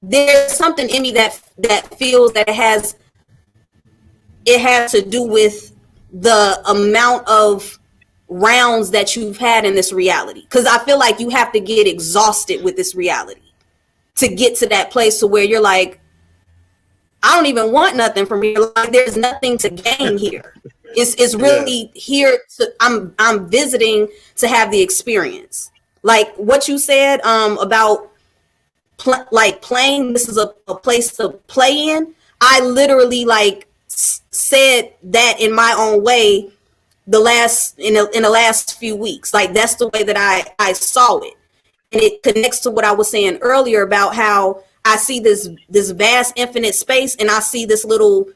there's something in me that feels that it has to do with the amount of rounds that you've had in this reality. Because I feel like you have to get exhausted with this reality to get to that place to where you're like, I don't even want nothing from here. Like there's nothing to gain here. It's really here to I'm visiting to have the experience. Like what you said about playing, this is a place to play in. I literally said that in my own way in the last few weeks. Like that's the way that I saw it, and it connects to what I was saying earlier about how I see this vast infinite space, and I see this little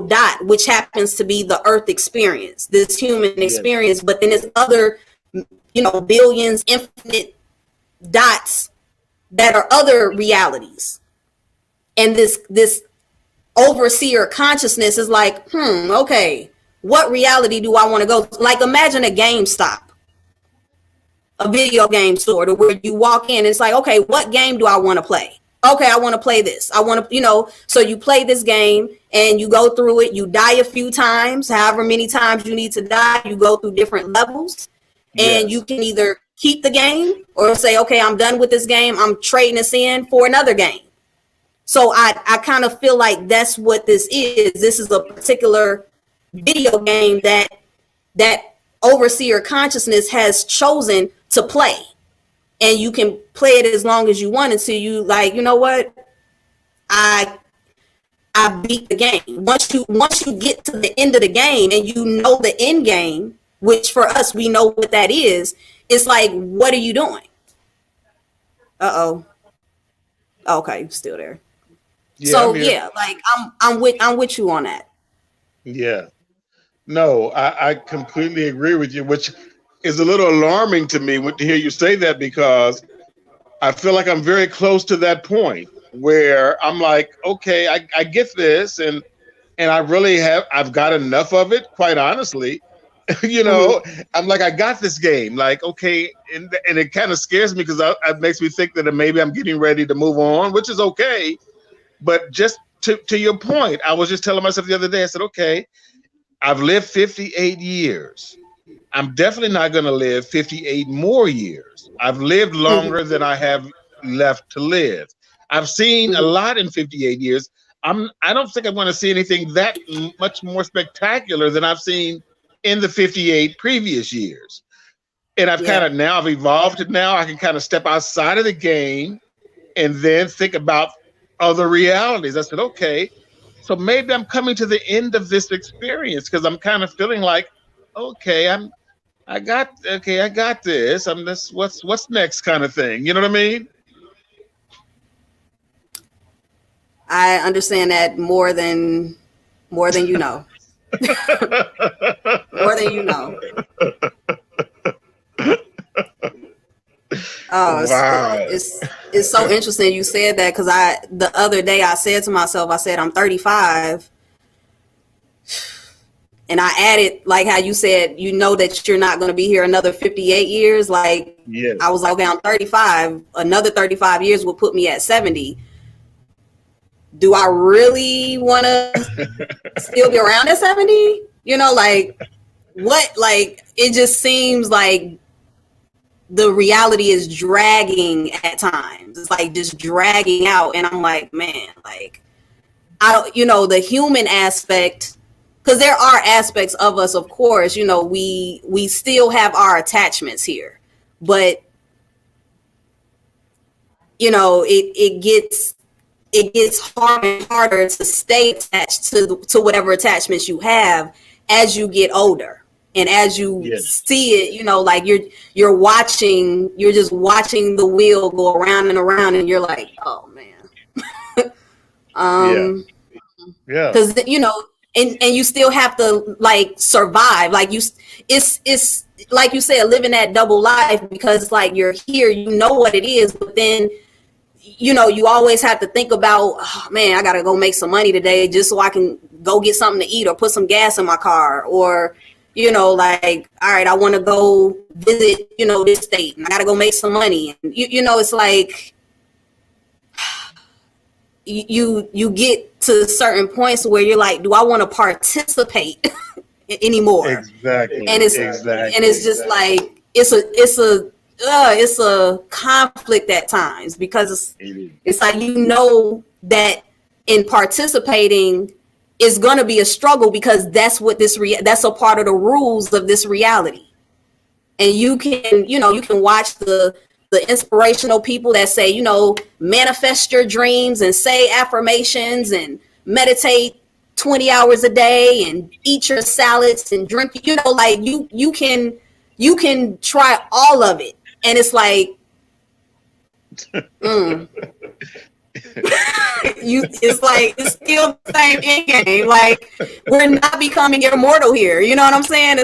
dot, which happens to be the Earth experience, this human experience. But then there's other billions infinite dots that are other realities, and this overseer consciousness is like, okay, what reality do I want to go to? Like, imagine a GameStop, a video game store, to where you walk in, it's like, okay, what game do I want to play? Okay, I want to play this. I want to, so you play this game and you go through it. You die a few times, however many times you need to die. You go through different levels, and you can either keep the game or say, okay, I'm done with this game. I'm trading this in for another game. So I kind of feel like that's what this is. This is a particular video game that overseer consciousness has chosen to play. And you can play it as long as you want until you like, you know what? I beat the game. Once you get to the end of the game and you know the end game, which for us, we know what that is, it's like, what are you doing? Uh-oh. Okay, you're still there. Yeah, so yeah, like I'm with you on that. Yeah. No, I completely agree with you, which is a little alarming to me to hear you say that, because I feel like I'm very close to that point where I'm like, okay, I get this, and I really I've got enough of it, quite honestly. I'm like, I got this game, like, okay, and it kind of scares me, because it makes me think that maybe I'm getting ready to move on, which is okay. But just to your point, I was just telling myself the other day, I said, okay, I've lived 58 years. I'm definitely not going to live 58 more years. I've lived longer than I have left to live. I've seen a lot in 58 years. I don't think I'm going to see anything that much more spectacular than I've seen in the 58 previous years. And I've I've evolved to now I can kind of step outside of the game and then think about other realities. I said, okay, so maybe I'm coming to the end of this experience, because I'm kind of feeling like, okay, I got this. I'm this. What's next, kind of thing. You know what I mean? I understand that more than you know. More than you know. Oh, wow. It's so interesting you said that, because the other day I said to myself, I said, I'm 35. And I added, like how you said, that you're not going to be here another 58 years. Like, yes. I was like, okay, I'm 35. Another 35 years will put me at 70. Do I really want to still be around at 70? Like, what? Like, it just seems like the reality is dragging at times. It's like just dragging out. And I'm like, man, like, the human aspect, because there are aspects of us, of course, we still have our attachments here, but it gets harder and harder to stay attached to whatever attachments you have as you get older. And as you see it, like you're just watching the wheel go around and around, and you're like, oh man. Because and you still have to like survive. Like it's like you said, living that double life, because like you're here, what it is, but then you always have to think about, oh man, I gotta go make some money today just so I can go get something to eat or put some gas in my car, or like, all right, I want to go visit, this state, and I got to go make some money. And, it's like you get to certain points where you're like, do I want to participate anymore? Exactly. And it's just like, it's a conflict at times, because it's like, that in participating is going to be a struggle, because that's what that's a part of the rules of this reality. And you can watch the inspirational people that say, manifest your dreams and say affirmations and meditate 20 hours a day and eat your salads and drink, like you can try all of it. And it's like, it's still the same end game. Like, we're not becoming immortal here. You know what I'm saying?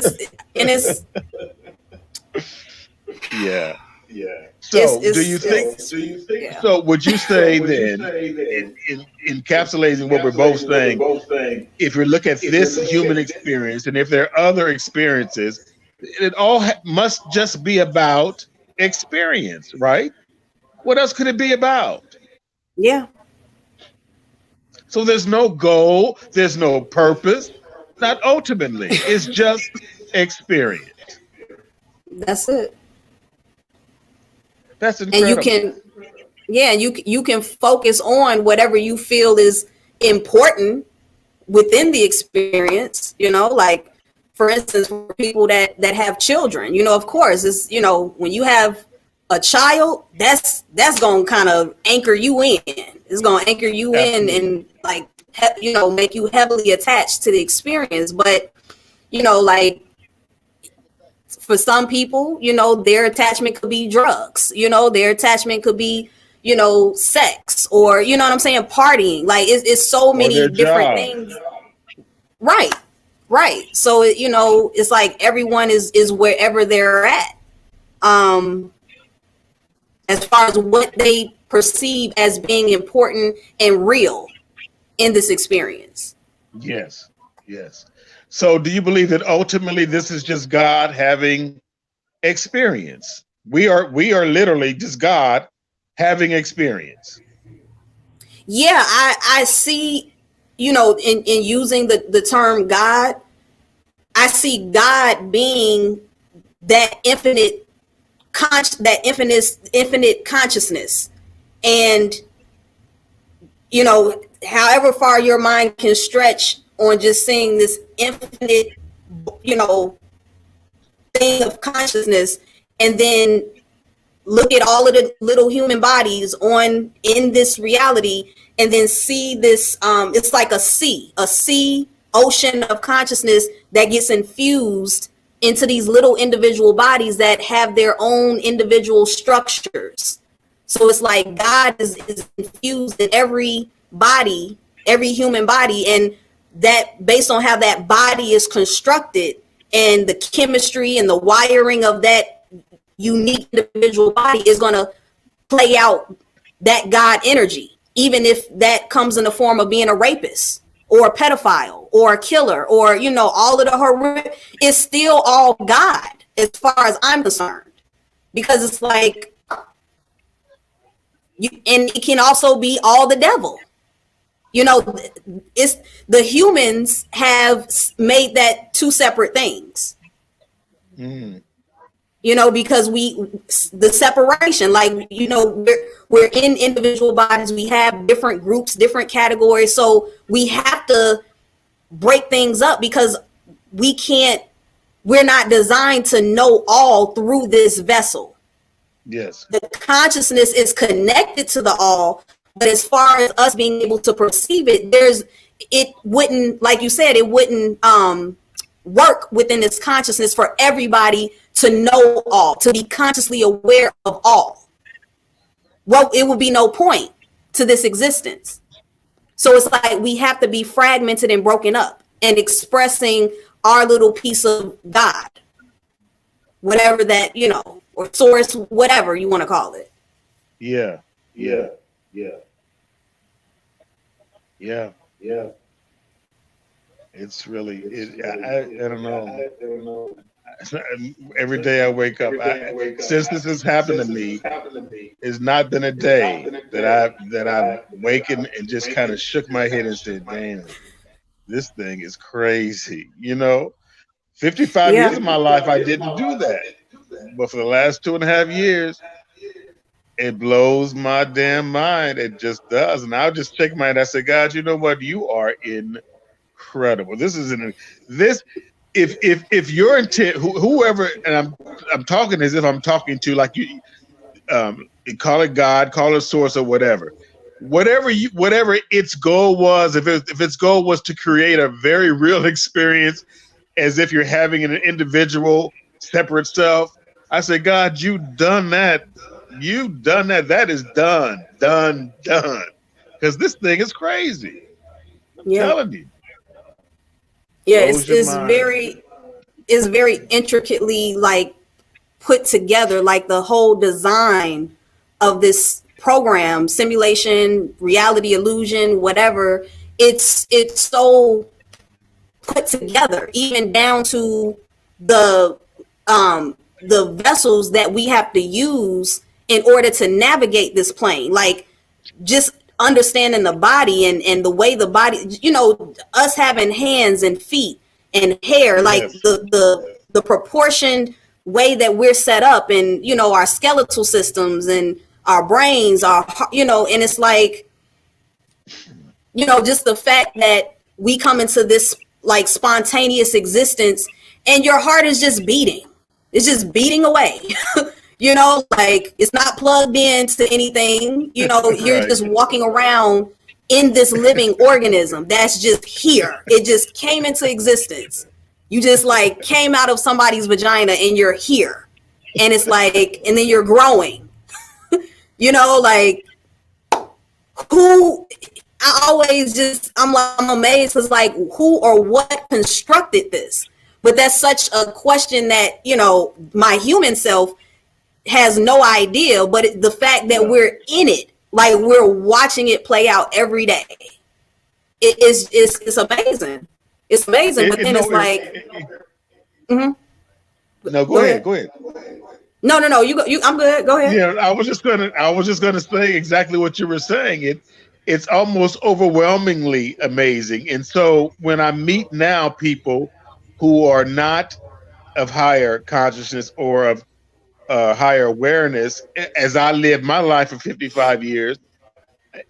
So, do you think? Yeah. So, would you say then, in encapsulating what we're both saying, if you look at this human experience, and if there are other experiences, it all must just be about experience, right? What else could it be about? Yeah. So there's no goal, there's no purpose, not ultimately. It's just experience. That's it. That's And you incredible. can, yeah, you can focus on whatever you feel is important within the experience, like for instance, for people that have children, of course, it's, when you have a child, that's going to kind of anchor you in. It's going to anchor you in Absolutely. and like, make you heavily attached to the experience. But, like for some people, their attachment could be drugs, their attachment could be, sex, or, you know what I'm saying? Partying. Like it's so Or many their different job. things. Right. Right. So, it's like everyone is wherever they're at. Um, as far as what they perceive as being important and real in this experience. Yes. Yes. So do you believe that ultimately this is just God having experience? We are literally just God having experience. Yeah, I see, in using the term God, I see God being that infinite consciousness. And, however far your mind can stretch on just seeing this infinite, you know, thing of consciousness, and then look at all of the little human bodies on in this reality, and then see this, it's like a sea ocean of consciousness that gets infused into these little individual bodies that have their own individual structures. So it's like God is infused in every body, every human body, and that based on how that body is constructed and the chemistry and the wiring of that unique individual body is going to play out that God energy, even if that comes in the form of being a rapist or a pedophile or a killer, or, all of the horrific, it's still all God as far as I'm concerned. Because it's like, and it can also be all the devil. It's the humans have made that two separate things. Mm. Because the separation, like, we're in individual bodies, we have different groups, different categories, so we have to break things up because we're not designed to know all through this vessel. Yes. The consciousness is connected to the all, but as far as us being able to perceive it, it wouldn't, like you said, it wouldn't work within this consciousness for everybody to know all, to be consciously aware of all. Well, it would be no point to this existence. So it's like we have to be fragmented and broken up and expressing our little piece of God, whatever that, or source, whatever you want to call it. Yeah. Yeah. Yeah. It's really I don't know. Every day I wake up, since this has happened to me, it's not been a day that I've wakened and just kind of shook my head and said, "Damn, this thing is crazy." 55 Yeah. years of my life I didn't do that, but for the last 2.5 years, it blows my damn mind. It just does, and I'll just shake my head. I say, "God, you know what? You are incredible. This is this." If your intent, whoever, and I'm talking as if I'm talking to, like, you, call it God, call it source, or whatever its goal was, if its goal was to create a very real experience as if you're having an individual separate self, I say, God, you've done that. That is done, because this thing is crazy. I'm Yeah. telling you, Yeah. blows your mind. It's very intricately, like, put together, like the whole design of this program, simulation, reality illusion, whatever, it's so put together, even down to the vessels that we have to use in order to navigate this plane. Like, just understanding the body and the way the body, you know, us having hands and feet and hair, like Yes. the proportioned way that we're set up, and, you know, our skeletal systems and our brains are, you know, and it's like, you know, just the fact that we come into this like spontaneous existence and your heart is just beating. It's just beating away. You know, like, it's not plugged into anything. You know, you're Right. just walking around in this living organism that's just here. It just came into existence. You just like came out of somebody's vagina and you're here. And it's like, and then you're growing. You know, like, who, I always just, I'm amazed, because like, who or what constructed this? But that's such a question that, you know, my human self has no idea. But the fact that we're in it, like, we're watching it play out every day, it's amazing. It's amazing. But then it's like, no, go ahead. Go ahead. No, you go. I'm good. Go ahead. Yeah, I was just gonna say exactly what you were saying. It's almost overwhelmingly amazing. And so when I meet now people who are not of higher consciousness or of higher awareness, as I live my life for 55 years,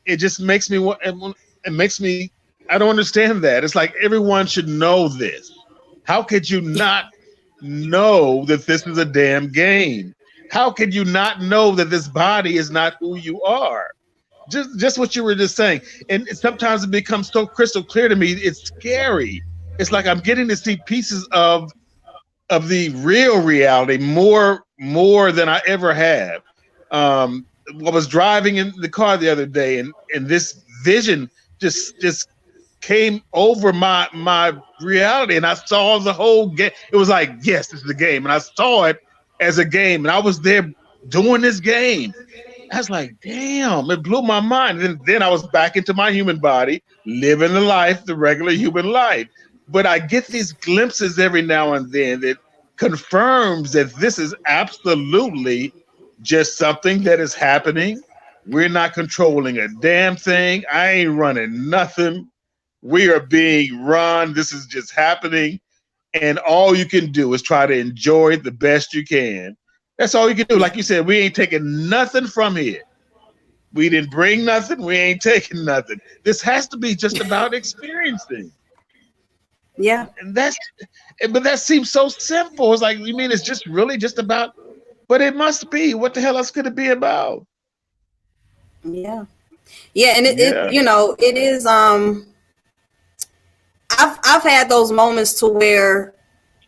it just makes me I don't understand that. It's like everyone should know this. How could you not know that this is a damn game? How could you not know that this body is not who you are? Just what you were just saying. And sometimes it becomes so crystal clear to me, it's scary. It's like I'm getting to see pieces of the real reality more than I ever have. I was driving in the car the other day, and this vision just came over my reality, and I saw the whole game. It was like, yes, this is a game, and I saw it as a game, and I was there doing this game. I was like, damn, it blew my mind. And then I was back into my human body, living the life, the regular human life. But I get these glimpses every now and then that confirms that this is absolutely just something that is happening. We're not controlling a damn thing. I ain't running nothing. We are being run. This is just happening. And all you can do is try to enjoy it the best you can. That's all you can do. Like you said, we ain't taking nothing from here. We didn't bring nothing. We ain't taking nothing. This has to be just about experiencing. Yeah. And but that seems so simple. It's like, you mean it's just really just about, but it must be. What the hell else could it be about? Yeah. Yeah. And it you know, it is, I've had those moments to where,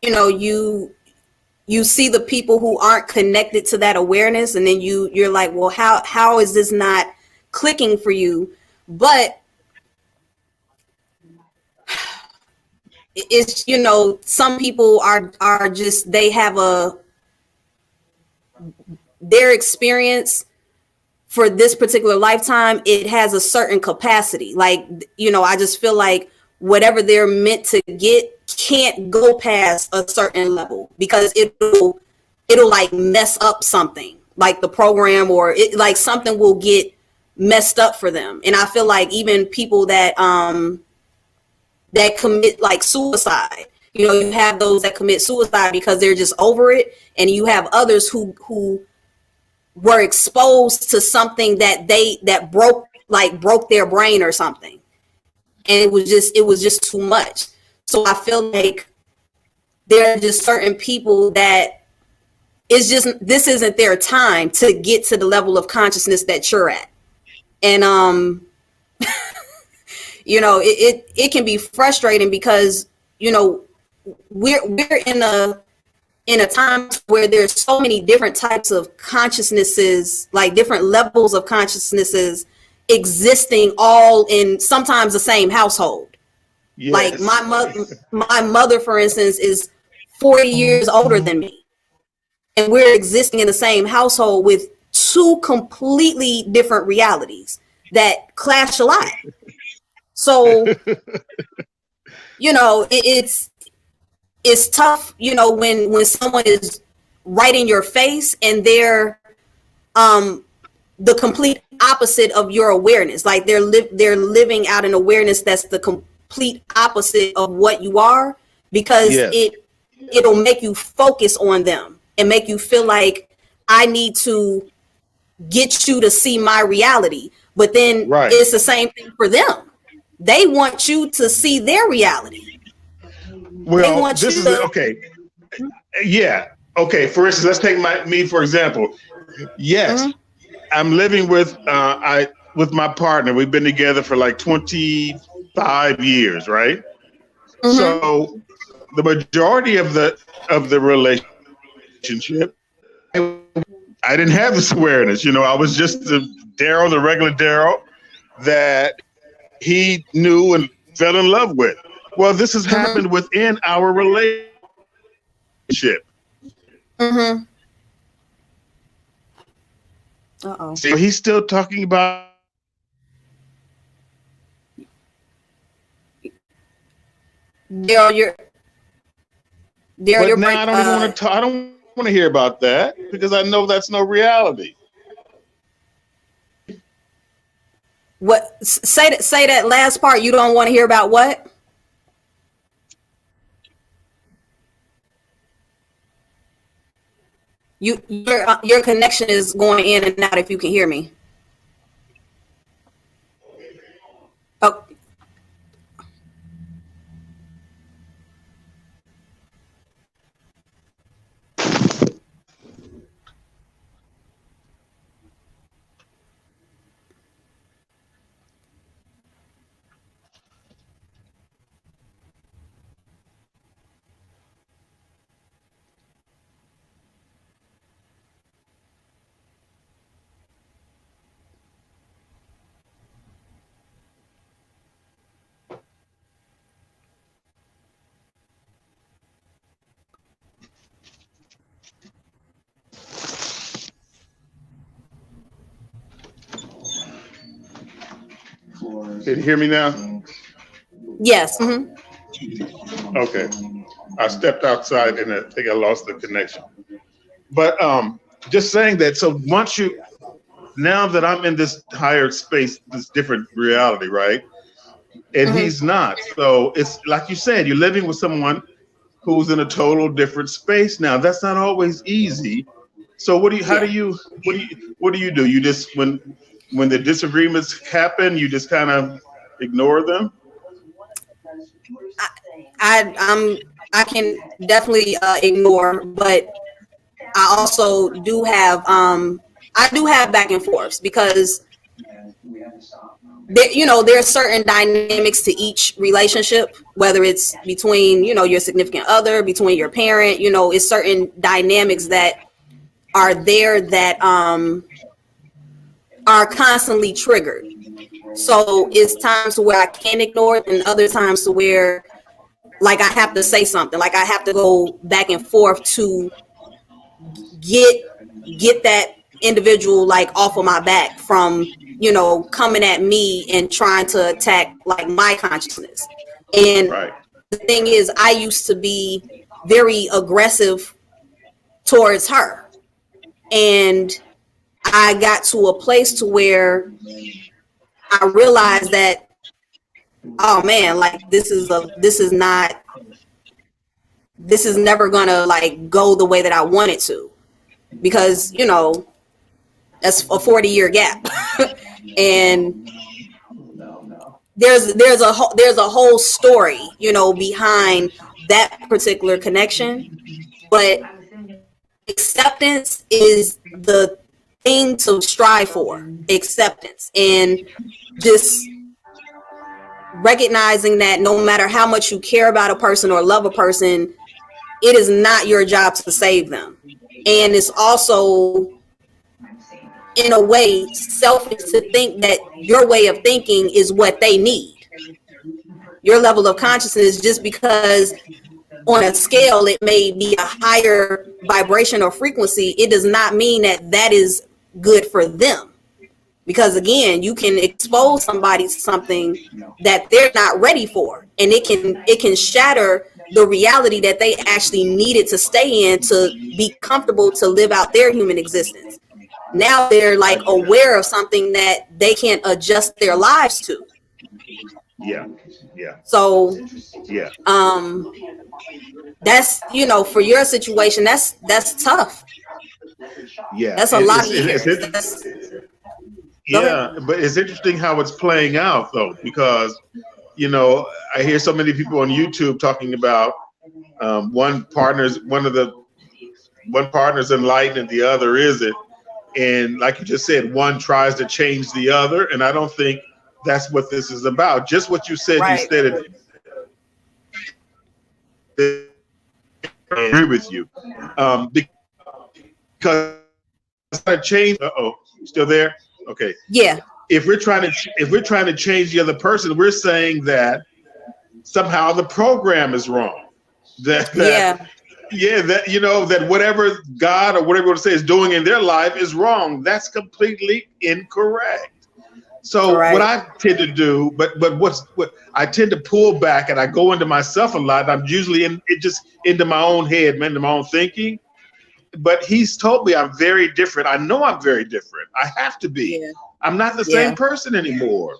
you know, you see the people who aren't connected to that awareness, and then you're like, well, how is this not clicking for you? But it's, you know, some people are just, they have their experience for this particular lifetime, it has a certain capacity. Like, you know, I just feel like whatever they're meant to get can't go past a certain level, because it'll like mess up something, like the program, or it, like, something will get messed up for them. And I feel like even people that commit like suicide, you know, you have those that commit suicide because they're just over it, and you have others who were exposed to something that broke their brain or something, and it was just too much. So I feel like there are just certain people that it's just, this isn't their time to get to the level of consciousness that you're at. And you know, it can be frustrating because, you know, we're in a time where there's so many different types of consciousnesses, like different levels of consciousnesses existing all in sometimes the same household. Yes. Like my mother, for instance, is 40 years older than me. and we're existing in the same household with two completely different realities that clash a lot. So, you know, it's tough, you know, when someone is right in your face and they're the complete opposite of your awareness. Like they're living out an awareness that's the complete opposite of what you are, because it'll make you focus on them and make you feel like I need to get you to see my reality. But then it's the same thing for them. They want you to see their reality. Well, this is okay. Yeah. Okay. For instance, let's take me for example. Yes, I'm living with my partner. We've been together for like 25 years, right? So the majority of the relationship, I didn't have this awareness. You know, I was just the regular Darryl that he knew and fell in love with. Well, this has happened within our relationship. So he's still talking about. Darryl, but now I don't even want to talk. I don't want to hear about that because I know that's no reality. What? Say that last part. You don't want to hear about what? Your connection is going in and out. If you can hear me. Oh. Can you hear me now? Yes. Okay. I stepped outside and I think I lost the connection. But just saying that, so now that I'm in this higher space, this different reality, right? And he's not. So it's like you said, you're living with someone who's in a total different space now. That's not always easy. So what do you do? You just when the disagreements happen, you just kind of ignore them? I can definitely ignore, but I also do have back and forths, because there are certain dynamics to each relationship, whether it's between your significant other, between your parent. It's certain dynamics that are there that are constantly triggered. So it's times where I can ignore it, and other times where, like, I have to say something, like I have to go back and forth to get that individual like off of my back from coming at me and trying to attack like my consciousness. And the thing is, I used to be very aggressive towards her, and I got to a place to where I realized that, oh man, like this is never gonna like go the way that I want it to, because that's a 40-year gap. And there's a whole story behind that particular connection. But acceptance is the thing to strive for. Acceptance, and just recognizing that no matter how much you care about a person or love a person, it is not your job to save them. And it's also, in a way, selfish to think that your way of thinking is what they need. Your level of consciousness, just because on a scale, it may be a higher vibration or frequency. It does not mean that that is good for them. Because again, you can expose somebody to something that they're not ready for, and it can shatter the reality that they actually needed to stay in to be comfortable to live out their human existence. Now they're like aware of something that they can't adjust their lives to. Yeah. So that's, you know, for your situation, that's tough. Yeah. That's a lot of years. Yeah, but it's interesting how it's playing out though, because, you know, I hear so many people on YouTube talking about one partner's enlightened and the other isn't. And like you just said, one tries to change the other. And I don't think that's what this is about. Just what you said, right. You said it. I agree with you. Because I change. Still there? Okay. Yeah. If we're trying to change the other person, we're saying that somehow the program is wrong. That you know, that whatever God or whatever you want to say is doing in their life is wrong. That's completely incorrect. So what I tend to do, but what I tend to pull back and I go into myself a lot. I'm usually into my own head, into my own thinking. But he's told me I'm very different. I know I'm very different. I have to be. Yeah. I'm not the same person anymore.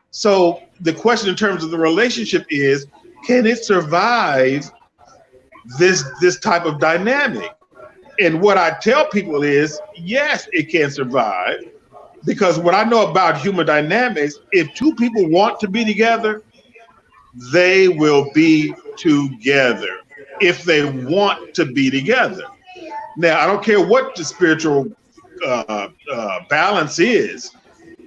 So the question in terms of the relationship is, can it survive this type of dynamic? And what I tell people is, yes, it can survive. Because what I know about human dynamics, if two people want to be together, they will be together. If they want to be together. Now, I don't care what the spiritual balance is,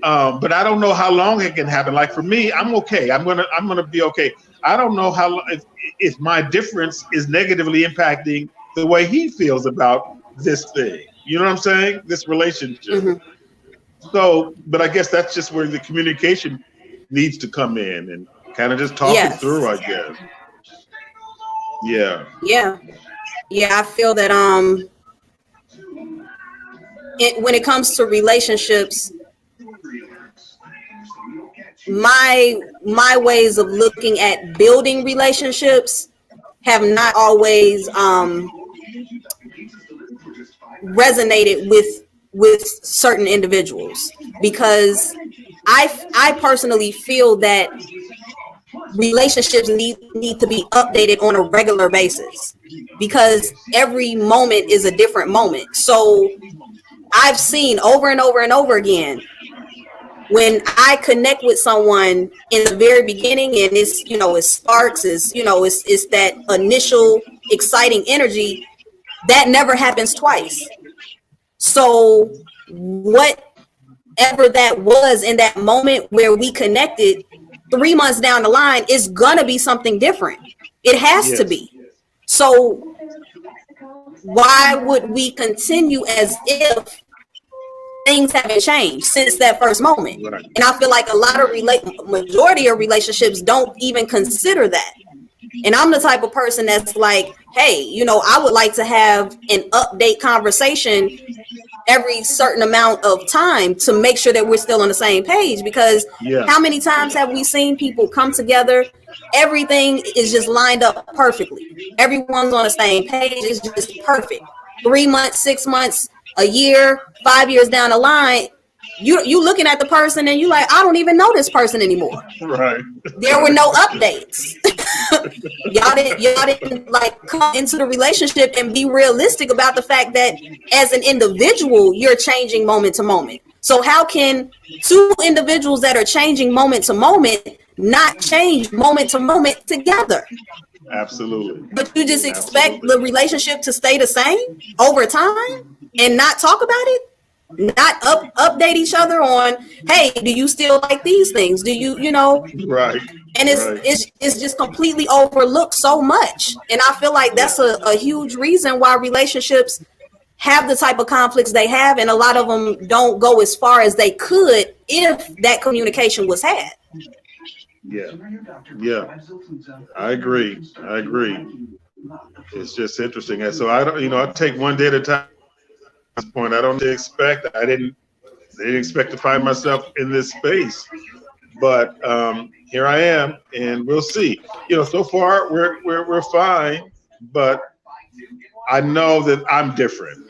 but I don't know how long it can happen. Like for me, I'm okay. I'm gonna be okay. I don't know how if my difference is negatively impacting the way he feels about this thing. You know what I'm saying? This relationship. Mm-hmm. So, but I guess that's just where the communication needs to come in and kind of just talk it through, I guess. Yeah. Yeah. Yeah, I feel that when it comes to relationships, my ways of looking at building relationships have not always resonated with certain individuals, because I personally feel that relationships need to be updated on a regular basis, because every moment is a different moment. So I've seen over and over and over again, when I connect with someone in the very beginning and it's, you know, it sparks, it's that initial exciting energy, that never happens twice. So whatever that was in that moment where we connected, 3 months down the line is gonna be something different. It has to be. So why would we continue as if things haven't changed since that first moment? And I feel like a lot of majority of relationships don't even consider that. And I'm the type of person that's like, hey, you know, I would like to have an update conversation every certain amount of time to make sure that we're still on the same page, because how many times have we seen people come together, everything is just lined up perfectly, everyone's on the same page, it's just perfect. 3 months, 6 months, a year, 5 years down the line, you looking at the person and you like, I don't even know this person anymore. Right. There were no updates. y'all didn't like come into the relationship and be realistic about the fact that as an individual you're changing moment to moment. So how can two individuals that are changing moment to moment not change moment to moment together? Absolutely. But you just expect the relationship to stay the same over time and not talk about it? Not update each other on, hey, do you still like these things? Do you know? Right. And it's just completely overlooked so much. And I feel like that's a huge reason why relationships have the type of conflicts they have, and a lot of them don't go as far as they could if that communication was had. Yeah. I agree. It's just interesting. And so I don't, I take one day at a time at this point. I don't expect, I didn't expect to find myself in this space, but here I am, and we'll see. So far we're fine, but I know that I'm different.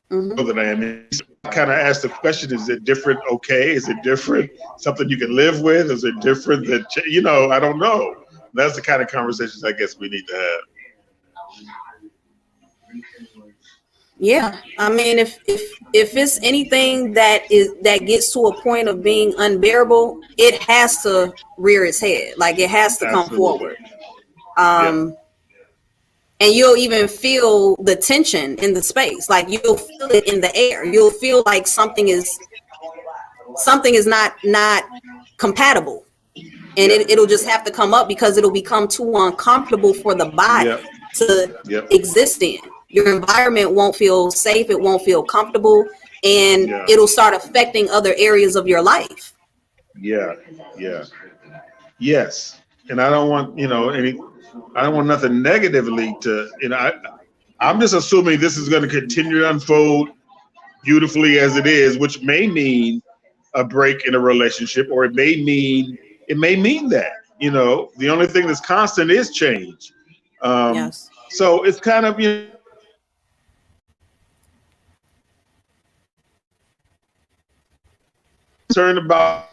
Mm-hmm. That I am. I kind of asked the question: is it different? Okay, is it different? Something you can live with? Is it different? That I don't know. That's the kind of conversations I guess we need to have. Yeah, I mean, if it's anything that gets to a point of being unbearable, it has to rear its head. Like, it has to come Absolutely. forward. Yeah. And you'll even feel the tension in the space. Like, you'll feel it in the air. You'll feel like something is not compatible, and it'll just have to come up because it'll become too uncomfortable for the body to exist in. Your environment won't feel safe. It won't feel comfortable, and it'll start affecting other areas of your life. Yeah. Yes. And I don't want, I don't want nothing negatively to, I'm just assuming this is going to continue to unfold beautifully as it is, which may mean a break in a relationship, or it may mean that, the only thing that's constant is change. Yes. So it's kind of, concerned about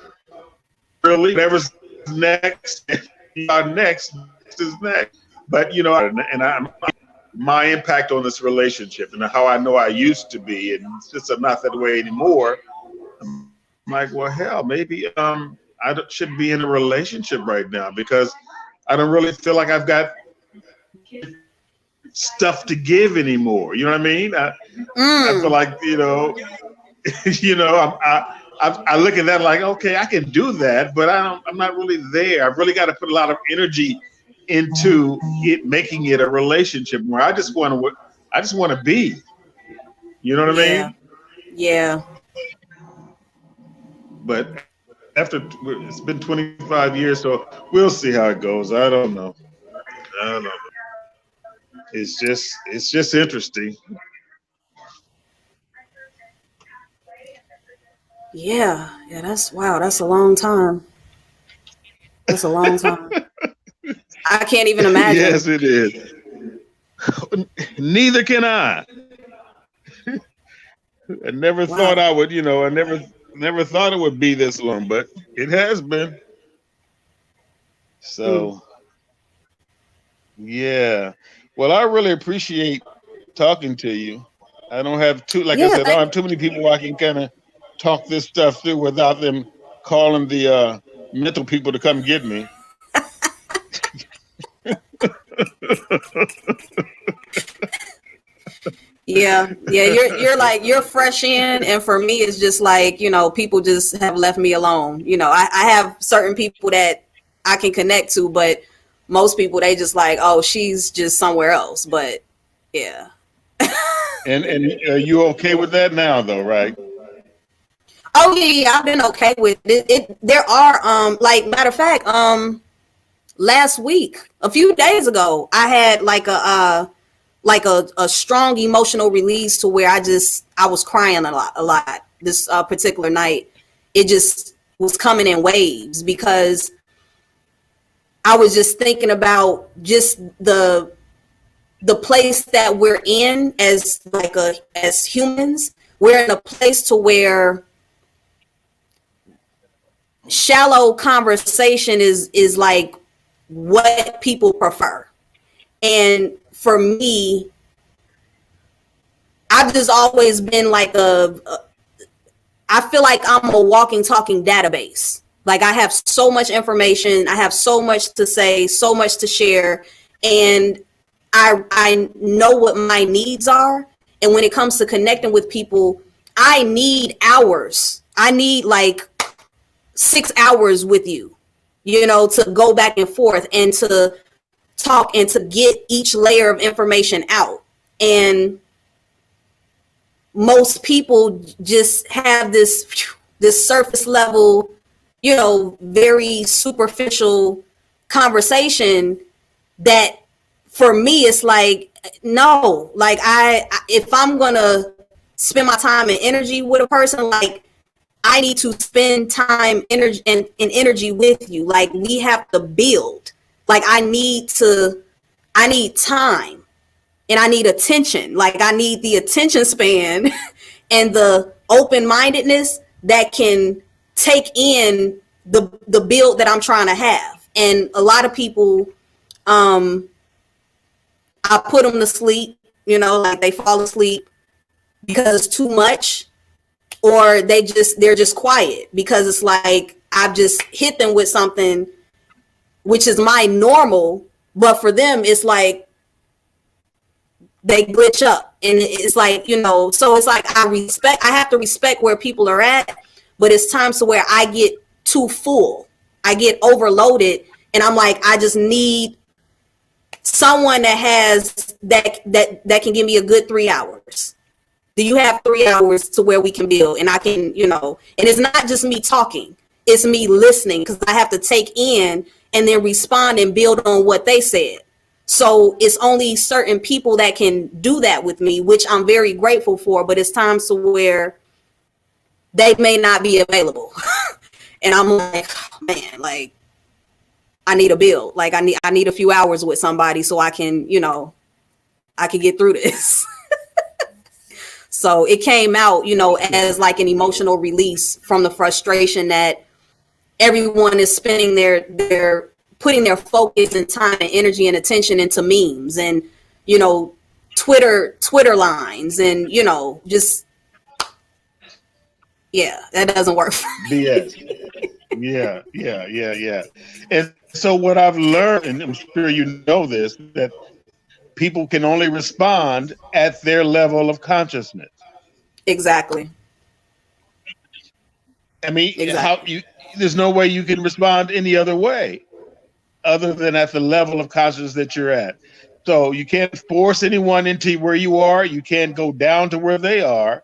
really whatever's next. Next is next. But and my impact on this relationship and how I know I used to be, and since I'm not that way anymore, I'm like, well, hell, maybe should be in a relationship right now, because I don't really feel like I've got stuff to give anymore. You know what I mean? I feel like I look at that like, okay, I can do that, but I'm not really there. I've really got to put a lot of energy into it, making it a relationship where I just want to be. You know what I mean? Yeah. But it's been 25 years, so we'll see how it goes. I don't know. It's just interesting. Yeah. That's a long time. That's a long time. I can't even imagine. Yes, it is. Neither can I. I never thought I would, I never thought it would be this long, but it has been. So, yeah. Well, I really appreciate talking to you. I don't have I don't have too many people I can kind of talk this stuff through without them calling the mental people to come get me. Yeah, you're fresh in, and for me it's just like, people just have left me alone. I have certain people that I can connect to, but most people, they just like, oh, she's just somewhere else. But yeah. And are you okay with that now though, right? Oh yeah, I've been okay with it. There are matter of fact, last week, a few days ago, I had like a strong emotional release to where I was crying a lot this particular night. It just was coming in waves because I was just thinking about just the place that we're in as humans. We're in a place to where shallow conversation is like what people prefer. And for me, I've just always been like I feel like I'm a walking, talking database. Like, I have so much information, I have so much to say, so much to share, and I know what my needs are. And when it comes to connecting with people, I need hours. I need like 6 hours with you, to go back and forth and to talk and to get each layer of information out. And most people just have this surface level, very superficial conversation that for me it's like, no, like if I'm gonna spend my time and energy with a person, like I need to spend time, energy, and energy with you. Like we have to build. Like I need time and I need attention. Like I need the attention span and the open-mindedness that can take in the build that I'm trying to have. And a lot of people, I put them to sleep, like they fall asleep because it's too much, or they're just quiet because it's like I've just hit them with something which is my normal, but for them it's like they glitch up, and it's like, so it's like I have to respect where people are at, but it's times to where I get too full, I get overloaded, and I'm like, I just need someone that has that can give me a good 3 hours. Do you have 3 hours to where we can build? And I can, and it's not just me talking, it's me listening, because I have to take in and then respond and build on what they said. So it's only certain people that can do that with me, which I'm very grateful for, but it's times to where they may not be available. And I'm like, oh, man, like I need a build. Like I need a few hours with somebody so I can, I can get through this. So it came out, as like an emotional release from the frustration that everyone is spending their putting their focus and time and energy and attention into memes and, Twitter lines and, just, yeah, that doesn't work for me. BS. Yeah. And so what I've learned, and I'm sure you know this, that people can only respond at their level of consciousness. Exactly. I mean, there's no way you can respond any other way other than at the level of consciousness that you're at. So you can't force anyone into where you are. You can't go down to where they are.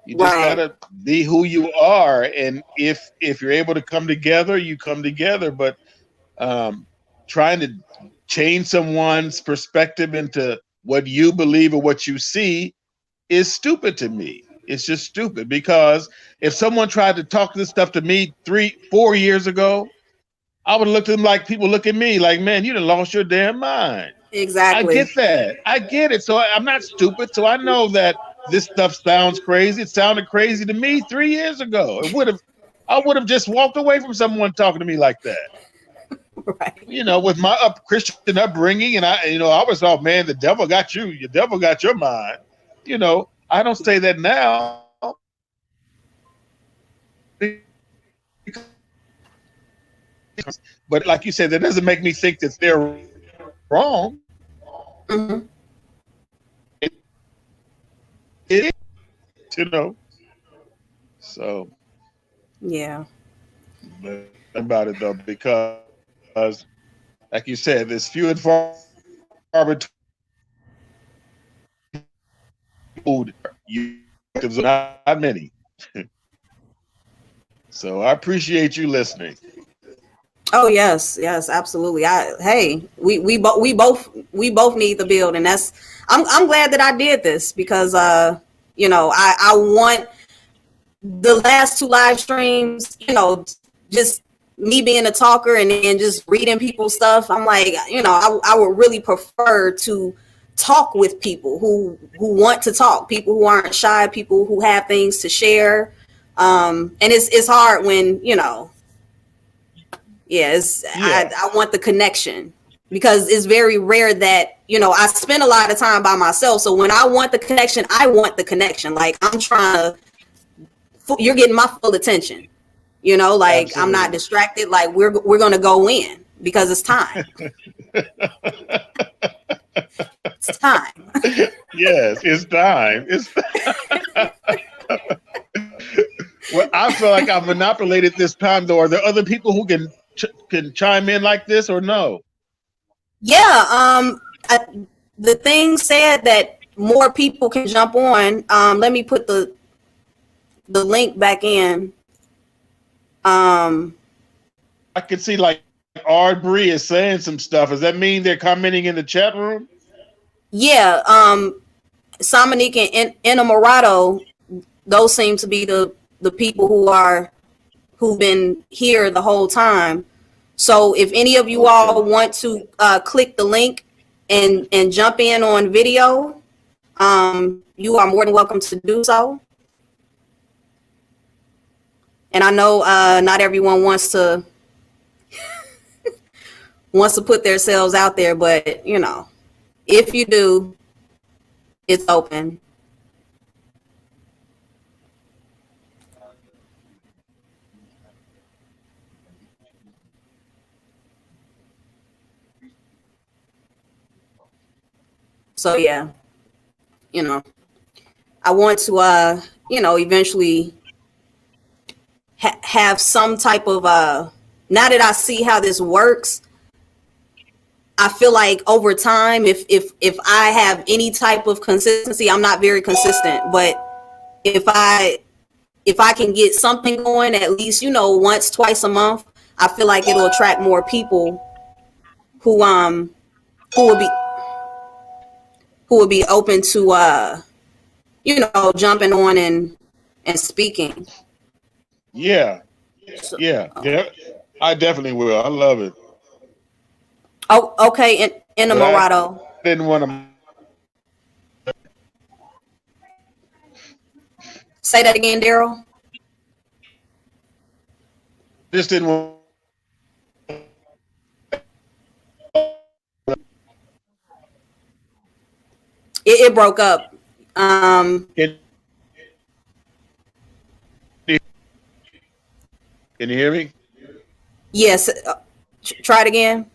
You just gotta be who you are. And if you're able to come together, you come together. But trying to change someone's perspective into what you believe or what you see is stupid to me. It's just stupid, because if someone tried to talk this stuff to me 3-4 years ago, I would look at them like people look at me like, man, you done lost your damn mind. Exactly. I get that. I get it. So I'm not stupid. So I know that this stuff sounds crazy. It sounded crazy to me 3 years ago. I would have just walked away from someone talking to me like that. Right. With my Christian upbringing, and I was thought, man, the devil got you. The devil got your mind. I don't say that now. But like you said, that doesn't make me think that they're wrong. Mm-hmm. It is, So yeah. But about it though, because like you said, there's few and far between. Not many. So I appreciate you listening. Oh yes, absolutely. We both need the build, and I'm glad that I did this, because I want the last 2 live streams, just me being a talker and just reading people's stuff. I'm like, I would really prefer to talk with people who want to talk, people who aren't shy, people who have things to share. And it's hard when, I want the connection, because it's very rare that, I spend a lot of time by myself. So when I want the connection, I want the connection. Like I'm trying to, you're getting my full attention, like absolutely. I'm not distracted. Like we're going to go in because it's time. It's time. Yes, it's time. Well, I feel like I've manipulated this time though. Are there other people who can chime in like this or no? Yeah. The thing said that more people can jump on. Let me put the link back in. I can see like Aubrey is saying some stuff. Does that mean they're commenting in the chat room? Yeah, Sominique and Innamorato, those seem to be the people who've been here the whole time. So if any of you all want to click the link and jump in on video, you are more than welcome to do so. And I know not everyone wants to put themselves out there, but you know, if you do, it's open. So yeah, you know, I want to eventually have some type of now that I see how this works, I feel like over time, if I have any type of consistency, I'm not very consistent, but if I can get something going at least, once, twice a month, I feel like it'll attract more people who will be open to jumping on and speaking. Yeah. Yeah. I definitely will. I love it. Oh, okay. Innamorato. I didn't want to Say that again, Darryl. just didn't want It broke up. Can you hear me? Yes. Try it again.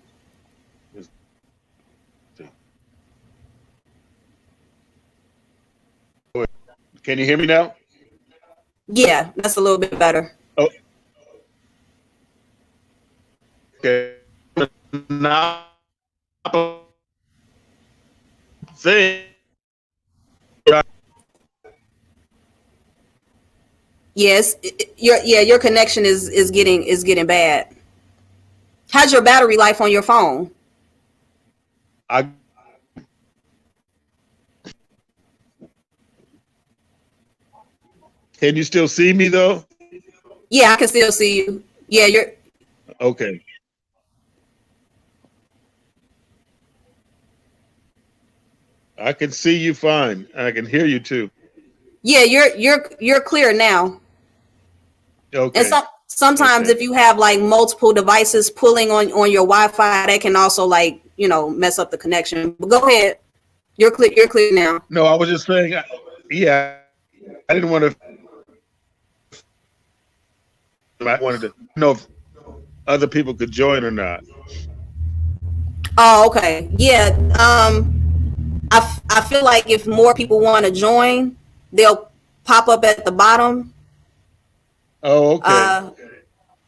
Can you hear me now? Yeah, that's a little bit better. Oh, okay. Now, thing. Yes, your connection is getting bad. How's your battery life on your phone? Can you still see me though? Yeah, I can still see you. Yeah, you're okay. I can see you fine. I can hear you too. Yeah, you're clear now. Okay. And sometimes if you have like multiple devices pulling on your Wi-Fi, that can also mess up the connection. But go ahead. You're clear now. No, I was just saying, yeah, I didn't want to. I wanted to know if other people could join or not. Oh, okay. Yeah. I feel like if more people want to join, they'll pop up at the bottom. Oh, okay.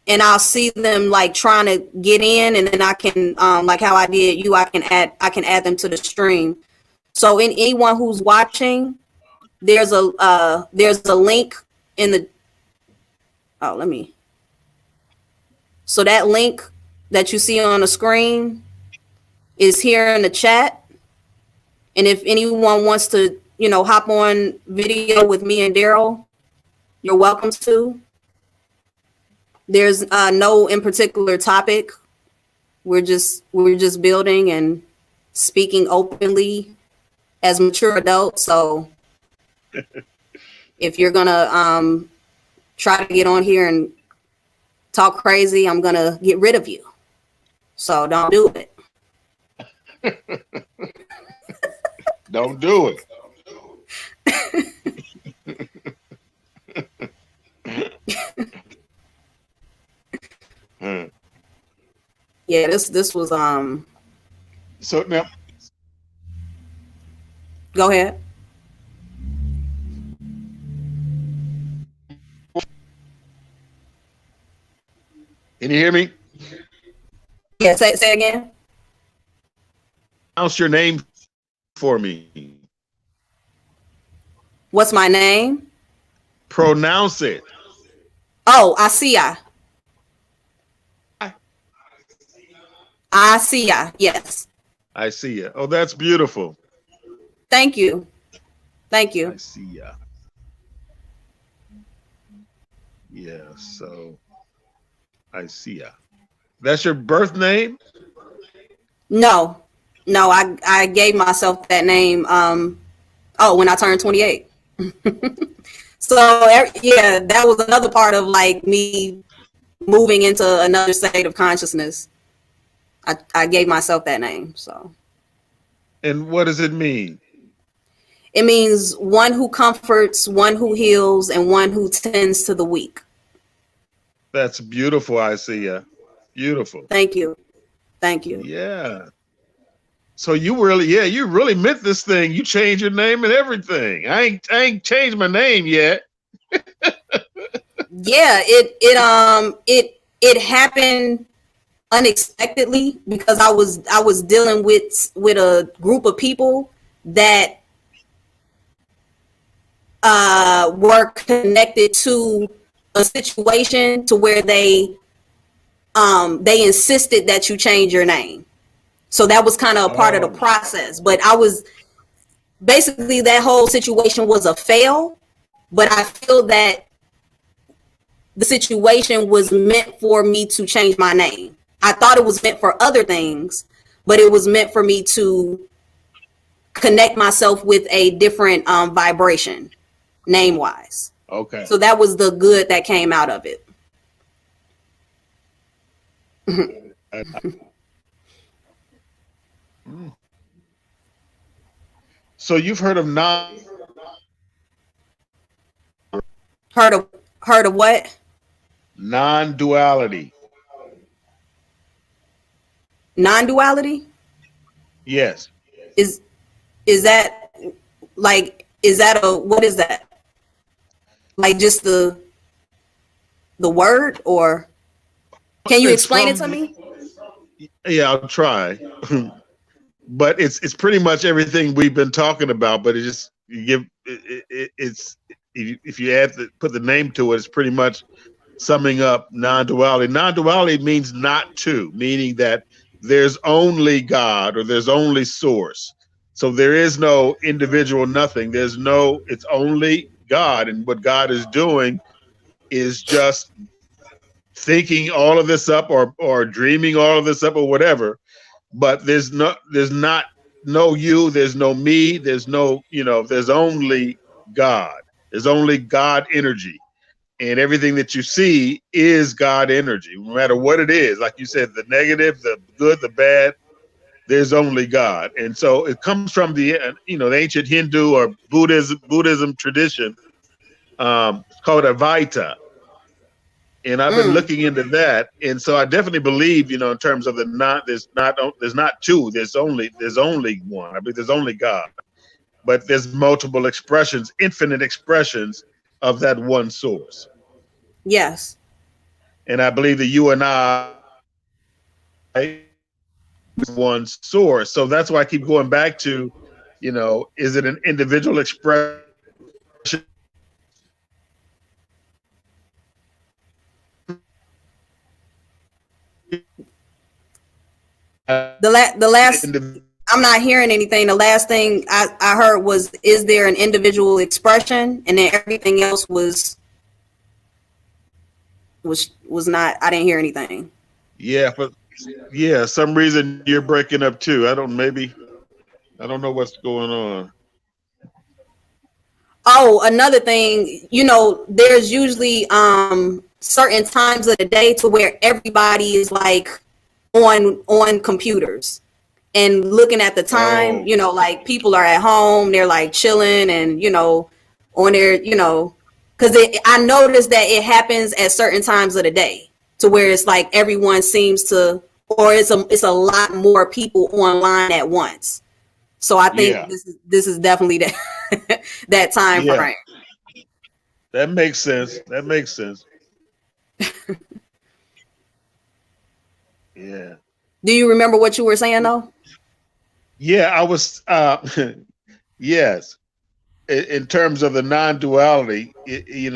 And I'll see them like trying to get in, and then I can like how I did you, I can add them to the stream. So anyone who's watching, there's a link in the so that link that you see on the screen is here in the chat. And if anyone wants to, hop on video with me and Darryl, you're welcome to. There's no in particular topic. We're just building and speaking openly as mature adults. So if you're gonna try to get on here and talk crazy, I'm gonna get rid of you. So don't do it. Don't do it. Yeah, this was So now, go ahead. Can you hear me? Yeah, say again. Pronounce your name for me. What's my name? Pronounce it. Oh, Asia. I see ya. Yes. I see ya. Oh, that's beautiful. Thank you. Thank I you. see ya. Yeah. So I see ya. That's your birth name? No, no, I gave myself that name. When I turned 28. So yeah, that was another part of like me moving into another state of consciousness. I gave myself that name. So And what does it mean? it means one who comforts, one who heals, and one who tends to the weak. That's beautiful. I see ya. Beautiful. Thank you. Thank you. Yeah. So you really meant this thing. You changed your name and everything. I ain't changed my name yet. Yeah, it happened unexpectedly because I was dealing with a group of people that were connected to a situation to where they insisted that you change your name. So that was kind of a part of the Oh, process. But I was basically, that whole situation was a fail. But I feel that the situation was meant for me to change my name. I thought it was meant for other things, but it was meant for me to connect myself with a different vibration, name wise. okay. So that was the good that came out of it. I- mm. So you've heard of Heard of heard of what? non-duality? Non-duality? Yes. Is is that is that a what is that? Like just the word, or can you It's explain it from to me? yeah, I'll try. But it's pretty much everything we've been talking about, but it just you give it's if you put the name to it, it's pretty much summing up non-duality. Non-duality means not two, meaning that there's only God or there's only source. So there is no individual nothing. It's only God. And what God is doing is just thinking all of this up or dreaming all of this up or whatever. But there's not no you, there's no me, there's only God. There's only God energy, and everything that you see is God energy, no matter what it is. Like you said, the negative, the good, the bad, there's only God. And so it comes from the ancient Hindu or Buddhism tradition. It's called Advaita, and I've been Mm, looking into that. And so I definitely believe, in terms of there's not two, there's only one. I believe there's only God, but there's multiple expressions, infinite expressions of that one source. yes. And I believe that you and I one source. So that's why I keep going back to, is it an individual expression? The last, I'm not hearing anything. The last thing I heard was, is there an individual expression? And then everything else was not, I didn't hear anything. Yeah, but yeah, some reason you're breaking up too. I don't know what's going on. Oh, another thing, there's usually certain times of the day to where everybody is like on computers and looking at the time, Oh, like people are at home, they're like chilling and, on their, because I noticed that it happens at certain times of the day to where it's like everyone seems to, or it's a lot more people online at once. So I think yeah, this is definitely that that time yeah. frame. That makes sense. That makes sense. Yeah. Do you remember what you were saying though? Yeah, I was yes. In terms of the non-duality, it's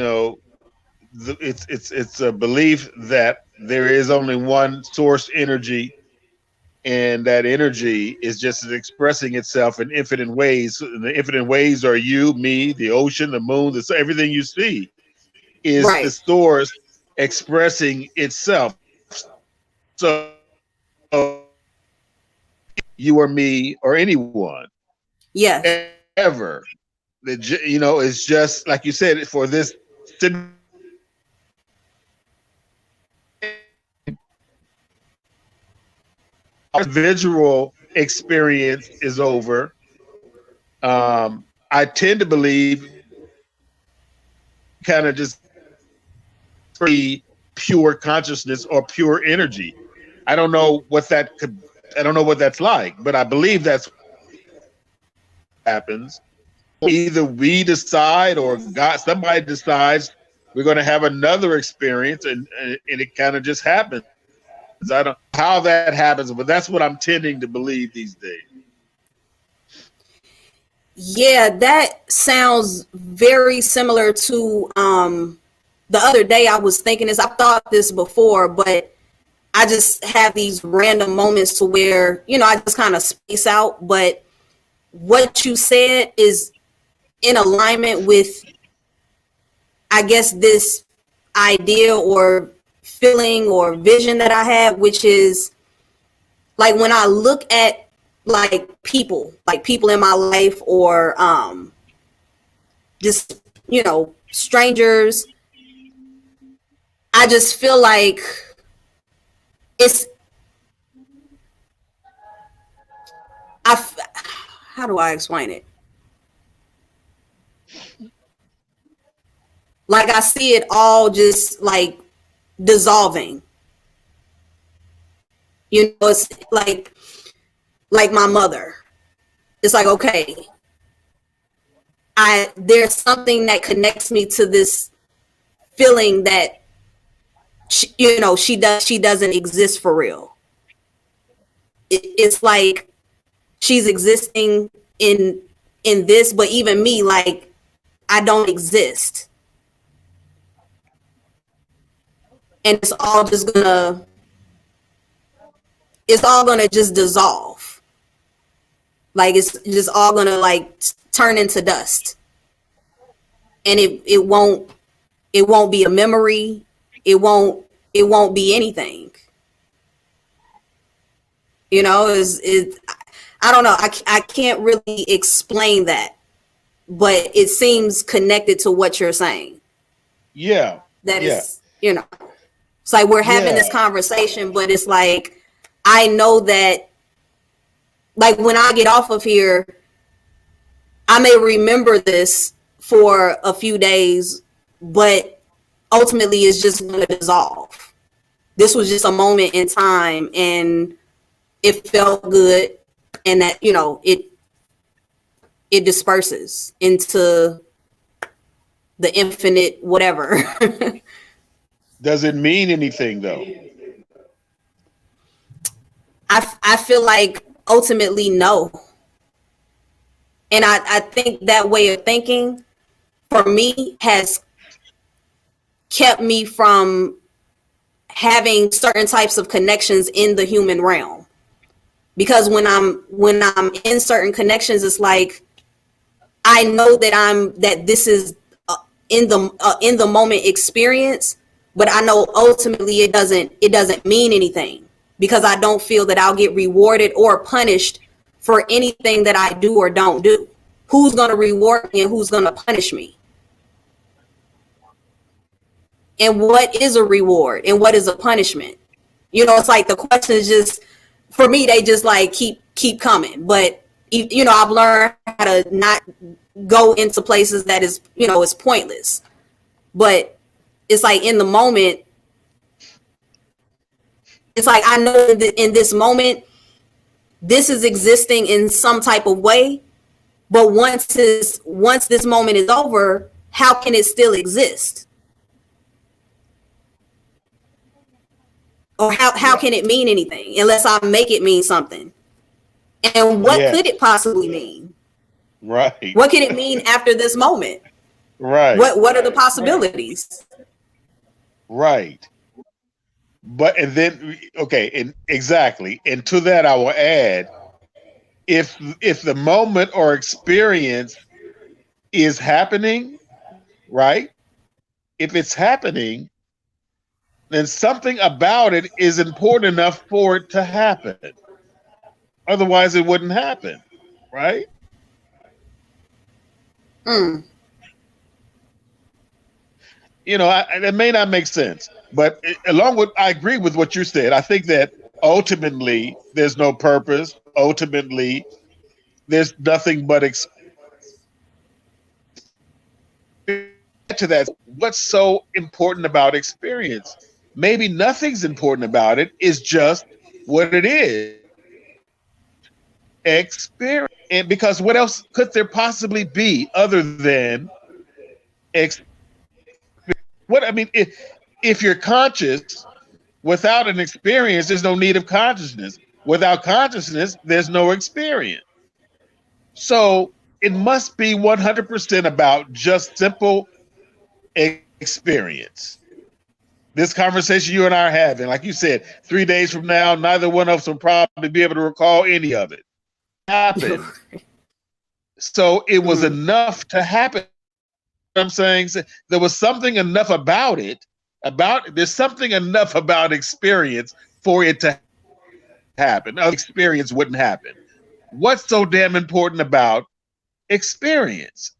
a belief that there is only one source energy and that energy is just expressing itself in infinite ways. And the infinite ways are you, me, the ocean, the moon, everything you see is the Right. source expressing itself. So you or me or anyone Yes. ever, it's just like you said, for this visual experience is over. I tend to believe kind of just pure consciousness or pure energy. I don't know what that could. I don't know what that's like, but I believe that's what happens. Either we decide or God, somebody decides we're going to have another experience, and it kind of just happens. I don't know how that happens, but that's what I'm tending to believe these days. Yeah, that sounds very similar to the other day I was thinking this. I've thought this before, but I just have these random moments to where, I just kind of space out. But what you said is in alignment with, I guess, this idea or feeling or vision that I have, which is like when I look at like people in my life or just, strangers, I just feel like it's, how do I explain it? Like I see it all just like dissolving. It's like my mother. It's like, okay, there's something that connects me to this feeling that she doesn't exist for real. It's like she's existing in this, but even me, like I don't exist, and it's all gonna just dissolve. Like it's just all gonna like turn into dust, and it won't be a memory. It won't be anything. I don't know. I can't really explain that, but it seems connected to what you're saying. Yeah. That is, it's like we're having this conversation, but it's like, I know that like when I get off of here, I may remember this for a few days, but ultimately it's just going to dissolve. This was just a moment in time and it felt good, and that, it disperses into the infinite whatever. Does it mean anything though? I feel like ultimately no. And I think that way of thinking for me has kept me from having certain types of connections in the human realm. Because when I'm in certain connections, it's like I know that this is in the moment experience, but I know ultimately it doesn't mean anything, because I don't feel that I'll get rewarded or punished for anything that I do or don't do. Who's going to reward me and who's going to punish me? And what is a reward and what is a punishment? It's like the questions just, for me, they just like keep coming. But I've learned how to not go into places that is pointless. But it's like in the moment, it's like I know that in this moment, this is existing in some type of way. But once this moment is over, how can it still exist? Or how can it mean anything unless I make it mean something? And what could it possibly mean? Right. What can it mean after this moment? Right. What are the possibilities? Right. But and then okay, and exactly. And to that I will add, if the moment or experience is happening, right? If it's happening, then something about it is important enough for it to happen. Otherwise, it wouldn't happen, right? Mm. It may not make sense, but along with, I agree with what you said. I think that ultimately there's no purpose. Ultimately, there's nothing but to that. What's so important about experience? Maybe nothing's important about it. It's just what it is. Experience. And because what else could there possibly be other than experience? What I mean, if you're conscious without an experience, there's no need of consciousness. Without consciousness, there's no experience. So it must be 100% about just simple experience. This conversation you and I are having, like you said, 3 days from now, neither one of us will probably be able to recall any of it. Happened. So it was enough to happen. I'm saying there was something enough about it, there's something enough about experience for it to happen. Other experience wouldn't happen. What's so damn important about experience?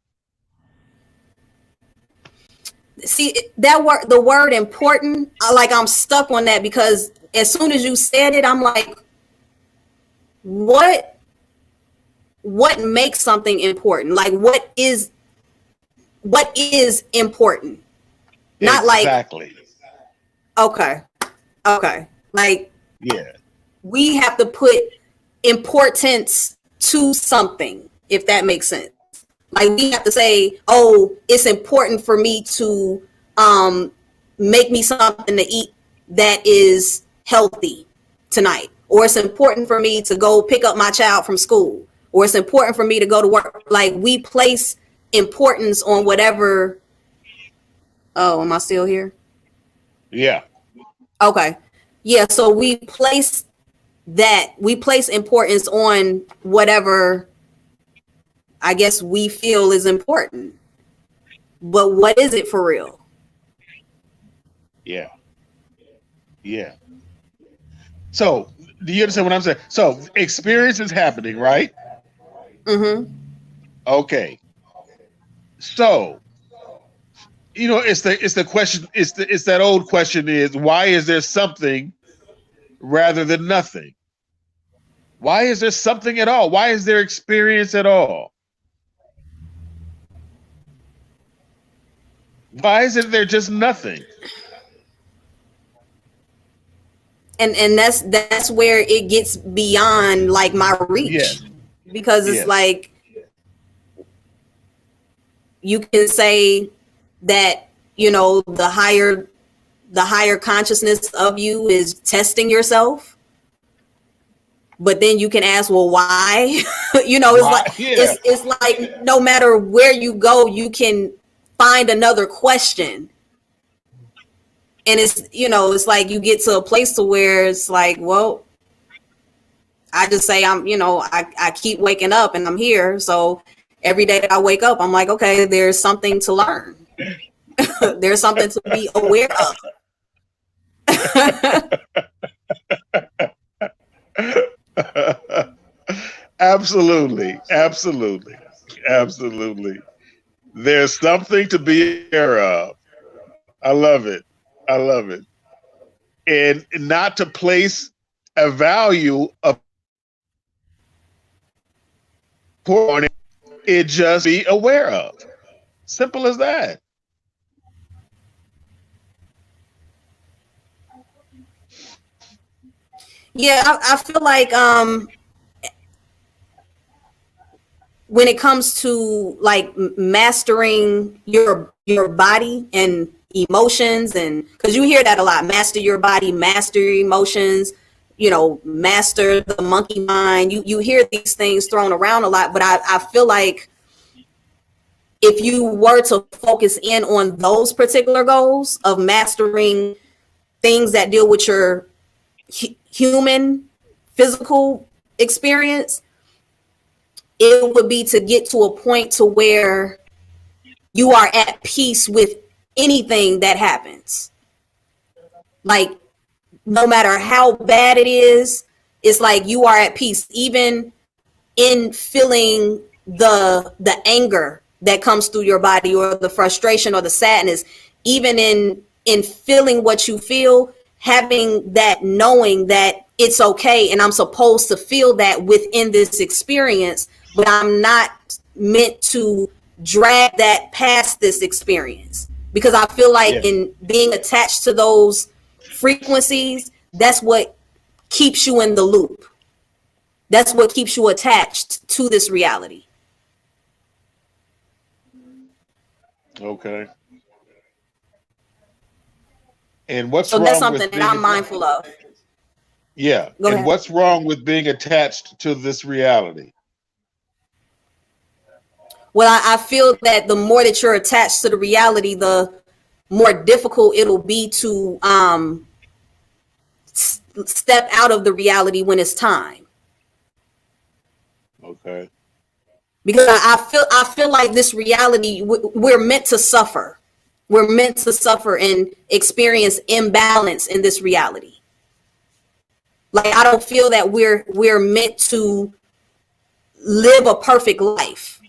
See that word, the word important, I'm stuck on that, because as soon as you said it, I'm like, what makes something important? Like, what is important? Not exactly. Okay. Like, yeah, we have to put importance to something, if that makes sense. Like, we have to say, oh, it's important for me to make me something to eat that is healthy tonight. Or it's important for me to go pick up my child from school. Or it's important for me to go to work. Like, we place importance on whatever. Oh, am I still here? Yeah. Okay. Yeah, so we place importance on whatever I guess we feel is important. But what is it for real? Yeah. So, do you understand what I'm saying? So, experience is happening, right? Mm-hmm. Okay. So, it's the question. It's that old question: is why is there something rather than nothing? Why is there something at all? Why is there experience at all? Why isn't there just nothing? And that's where it gets beyond like my reach. Yes. Because it's like, you can say that, the higher consciousness of you is testing yourself, but then you can ask, well, why? It's like no matter where you go, you can find another question. And it's like you get to a place to where it's like, well, I just say I keep waking up and I'm here. So every day that I wake up, I'm like, okay, there's something to learn. There's something to be aware of. Absolutely. There's something to be aware of. I love it. And not to place a value on it, just be aware of. Simple as that. Yeah, I feel like when it comes to like mastering your body and emotions, and because you hear that a lot, master your body, master your emotions, master the monkey mind. You hear these things thrown around a lot, but I feel like if you were to focus in on those particular goals of mastering things that deal with your human physical experience, it would be to get to a point to where you are at peace with anything that happens. Like, no matter how bad it is, it's like you are at peace, even in feeling the anger that comes through your body, or the frustration or the sadness, even in feeling what you feel, having that knowing that it's okay and I'm supposed to feel that within this experience, but I'm not meant to drag that past this experience, because I feel like Yeah. in being attached to those frequencies, that's what keeps you in the loop. That's what keeps you attached to this reality. Okay. And what's So that's wrong something with that being I'm mindful of. yeah, Go and ahead. what's wrong with being attached to this reality? Well, I feel that the more that you're attached to the reality, the more difficult it'll be to step out of the reality when it's time. Okay. Because I feel like this reality, we're meant to suffer. We're meant to suffer and experience imbalance in this reality. Like, I don't feel that we're meant to live a perfect life.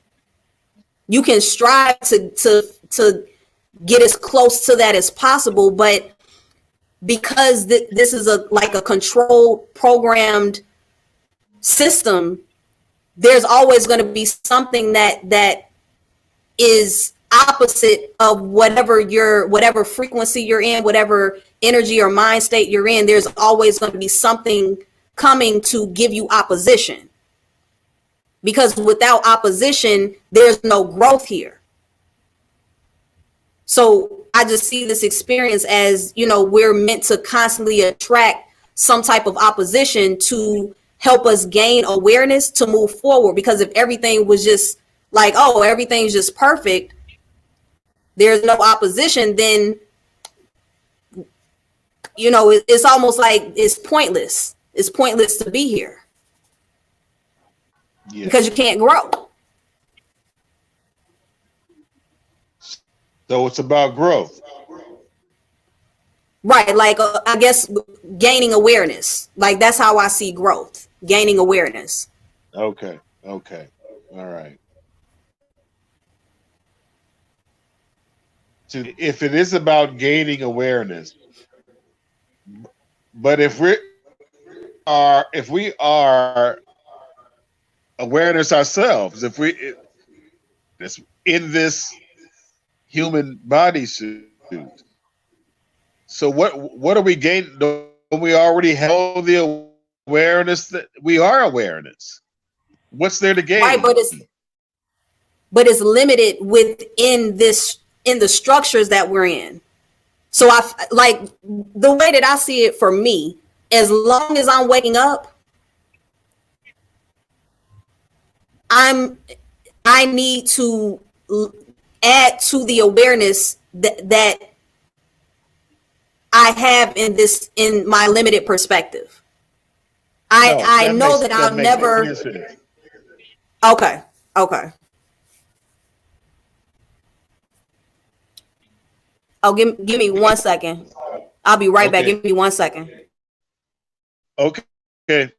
You can strive to get as close to that as possible, but because this is a like a controlled, programmed system, there's always going to be something that is opposite of whatever frequency you're in, whatever energy or mind state you're in. There's always going to be something coming to give you opposition, because without opposition, there's no growth here. So I just see this experience as, we're meant to constantly attract some type of opposition to help us gain awareness to move forward. Because if everything was just like, oh, everything's just perfect, there's no opposition, then, it's almost like it's pointless. It's pointless to be here Yeah. because you can't grow. So it's about growth. Right. Like, I guess gaining awareness. Like, that's how I see growth, gaining awareness. Okay. Okay. All right. So if it is about gaining awareness, but if we are awareness ourselves, if we this in this human bodysuit, so what are we gaining? Don't we already have the awareness that we are awareness? What's there to Right. gain? But it's limited within this, in the structures that we're in. So I like the way that I see it for me, as long as I'm waking up, I need to add to the awareness that I have in my limited perspective. No, I that know makes that that I'll makes never. sense. Okay. Okay. Oh, give me 1 second. I'll be right back. Okay. Give me 1 second. Okay. Okay.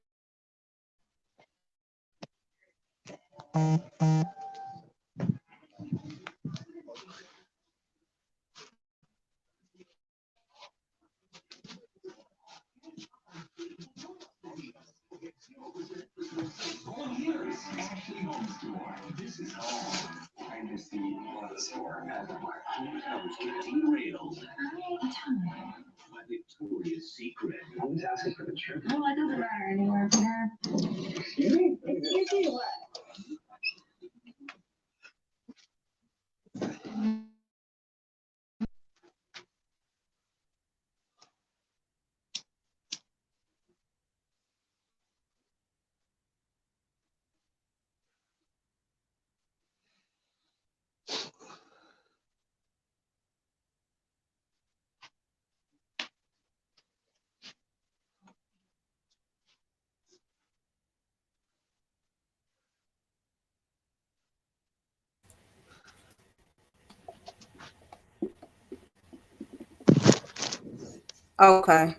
Okay.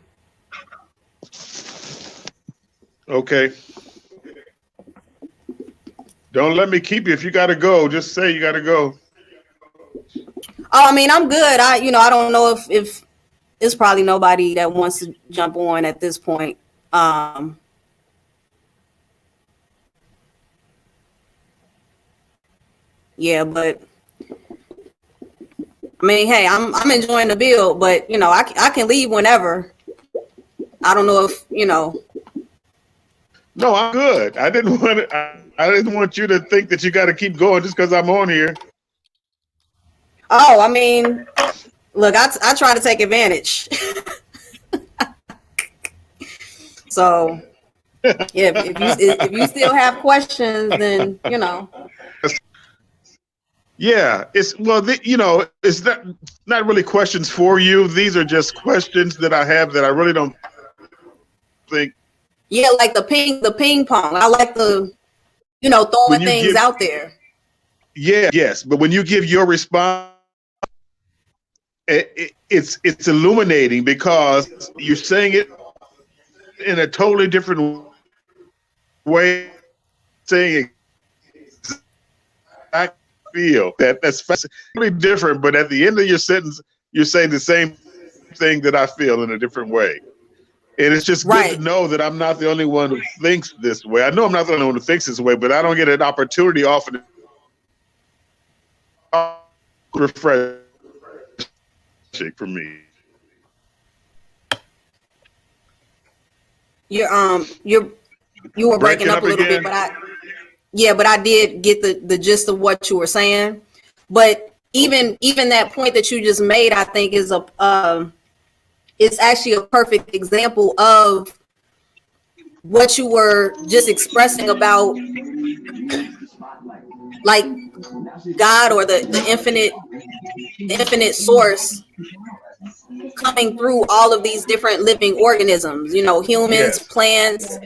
Okay. Don't let me keep you. If you got to go, just say you got to go. Oh, I mean, I'm good. I don't know if it's probably nobody that wants to jump on at this point. Yeah, but I mean, hey, I'm enjoying the build, but I can leave whenever. I don't know if No, I'm good. I didn't want you to think that you got to keep going just because I'm on here. Oh, I mean, look, I try to take advantage. So yeah, if you still have questions, then Yeah, it's it's not really questions for you. These are just questions that I have that I really don't think. yeah, like the ping pong. I like the When throwing you things give, out there. yeah, yes, but when you give your response, it's illuminating because you're saying it in a totally different way, saying exactly feel that's really different. But at the end of your sentence, you're saying the same thing that I feel in a different way. And it's just good to Right. know that I'm not the only one who thinks this way. I know I'm not the only one who thinks this way, but I don't get an opportunity often to refreshing for me. You were breaking Breaking up up a little bit, again? but I did get the gist of what you were saying. But even that point that you just made, I think is it's actually a perfect example of what you were just expressing about, like God or the infinite source coming through all of these different living organisms, humans, Yes, plants,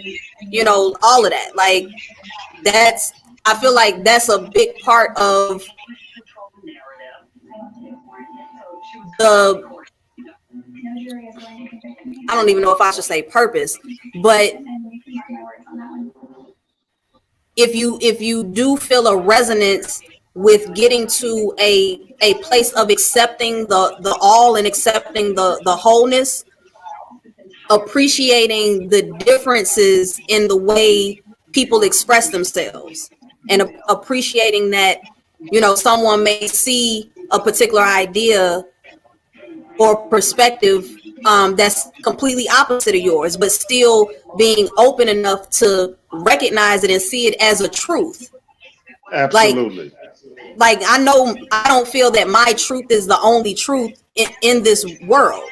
all of that. Like I feel like that's a big part of the, I don't even know if I should say purpose, but if you do feel a resonance with getting to a place of accepting the all and accepting the wholeness, appreciating the differences in the way people express themselves, and appreciating that someone may see a particular idea or perspective that's completely opposite of yours, but still being open enough to recognize it and see it as a truth. like absolutely. I don't feel that my truth is the only truth in this world.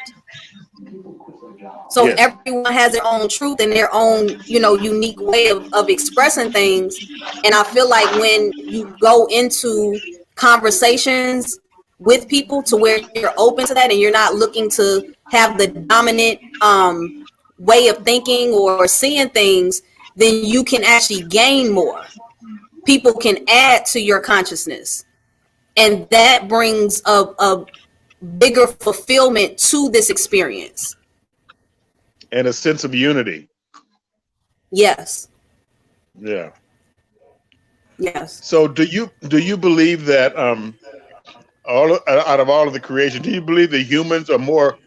So Yes, everyone has their own truth and their own, unique way of expressing things. And I feel like when you go into conversations with people to where you're open to that and you're not looking to have the dominant way of thinking or seeing things, then you can actually gain more. People can add to your consciousness. And that brings a bigger fulfillment to this experience. and a sense of unity. Yes. Yeah. Yes. So, do you believe that out of all of the creation, do you believe that humans are more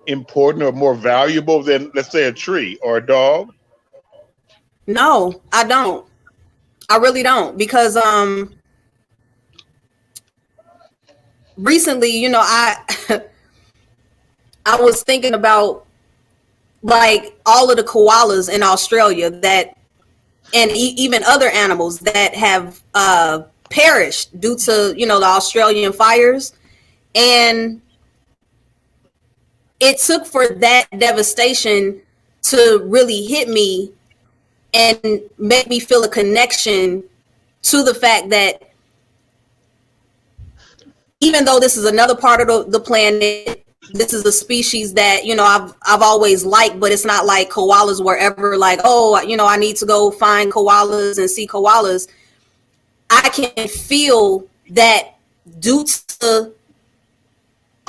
important or more valuable than, let's say, a tree or a dog? No, I don't. I really don't, because recently, I I was thinking about like all of the koalas in Australia that, and even other animals that have perished due to the Australian fires. And it took for that devastation to really hit me and make me feel a connection to the fact that even though this is another part of the planet, this is a species that I've always liked, but it's not like koalas were ever like, oh, I need to go find koalas and see koalas. I can feel that due to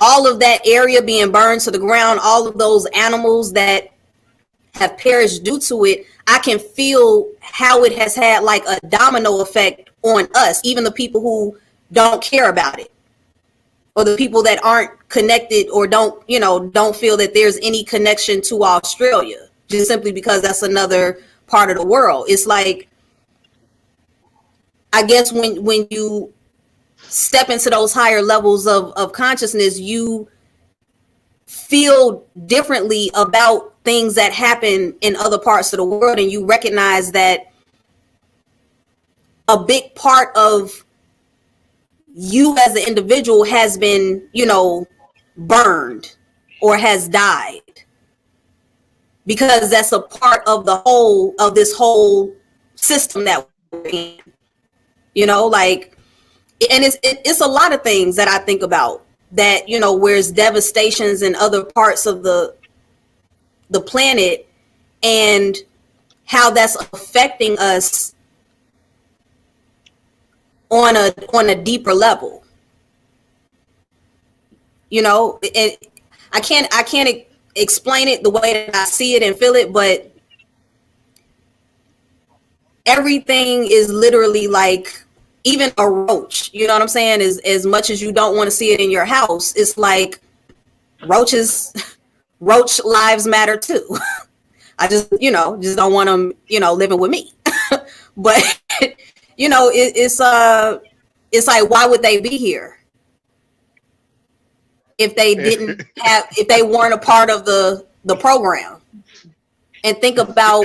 all of that area being burned to the ground, all of those animals that have perished due to it, I can feel how it has had like a domino effect on us, even the people who don't care about it, or the people that aren't connected or don't feel that there's any connection to Australia, just simply because that's another part of the world. It's like, I guess when you step into those higher levels of consciousness, you feel differently about things that happen in other parts of the world, and you recognize that a big part of you as an individual has been, burned or has died, because that's a part of the whole of this whole system that we're in, like, and it's a lot of things that I think about that, where's devastations in other parts of the planet, and how that's affecting us on a deeper level. And I can't explain it the way that I see it and feel it, but everything is literally like, even a roach, you know what I'm saying? As much as you don't want to see it in your house, it's like roach lives matter too. I just don't want them, living with me. But, it's like, why would they be here if they if they weren't a part of the program? And think about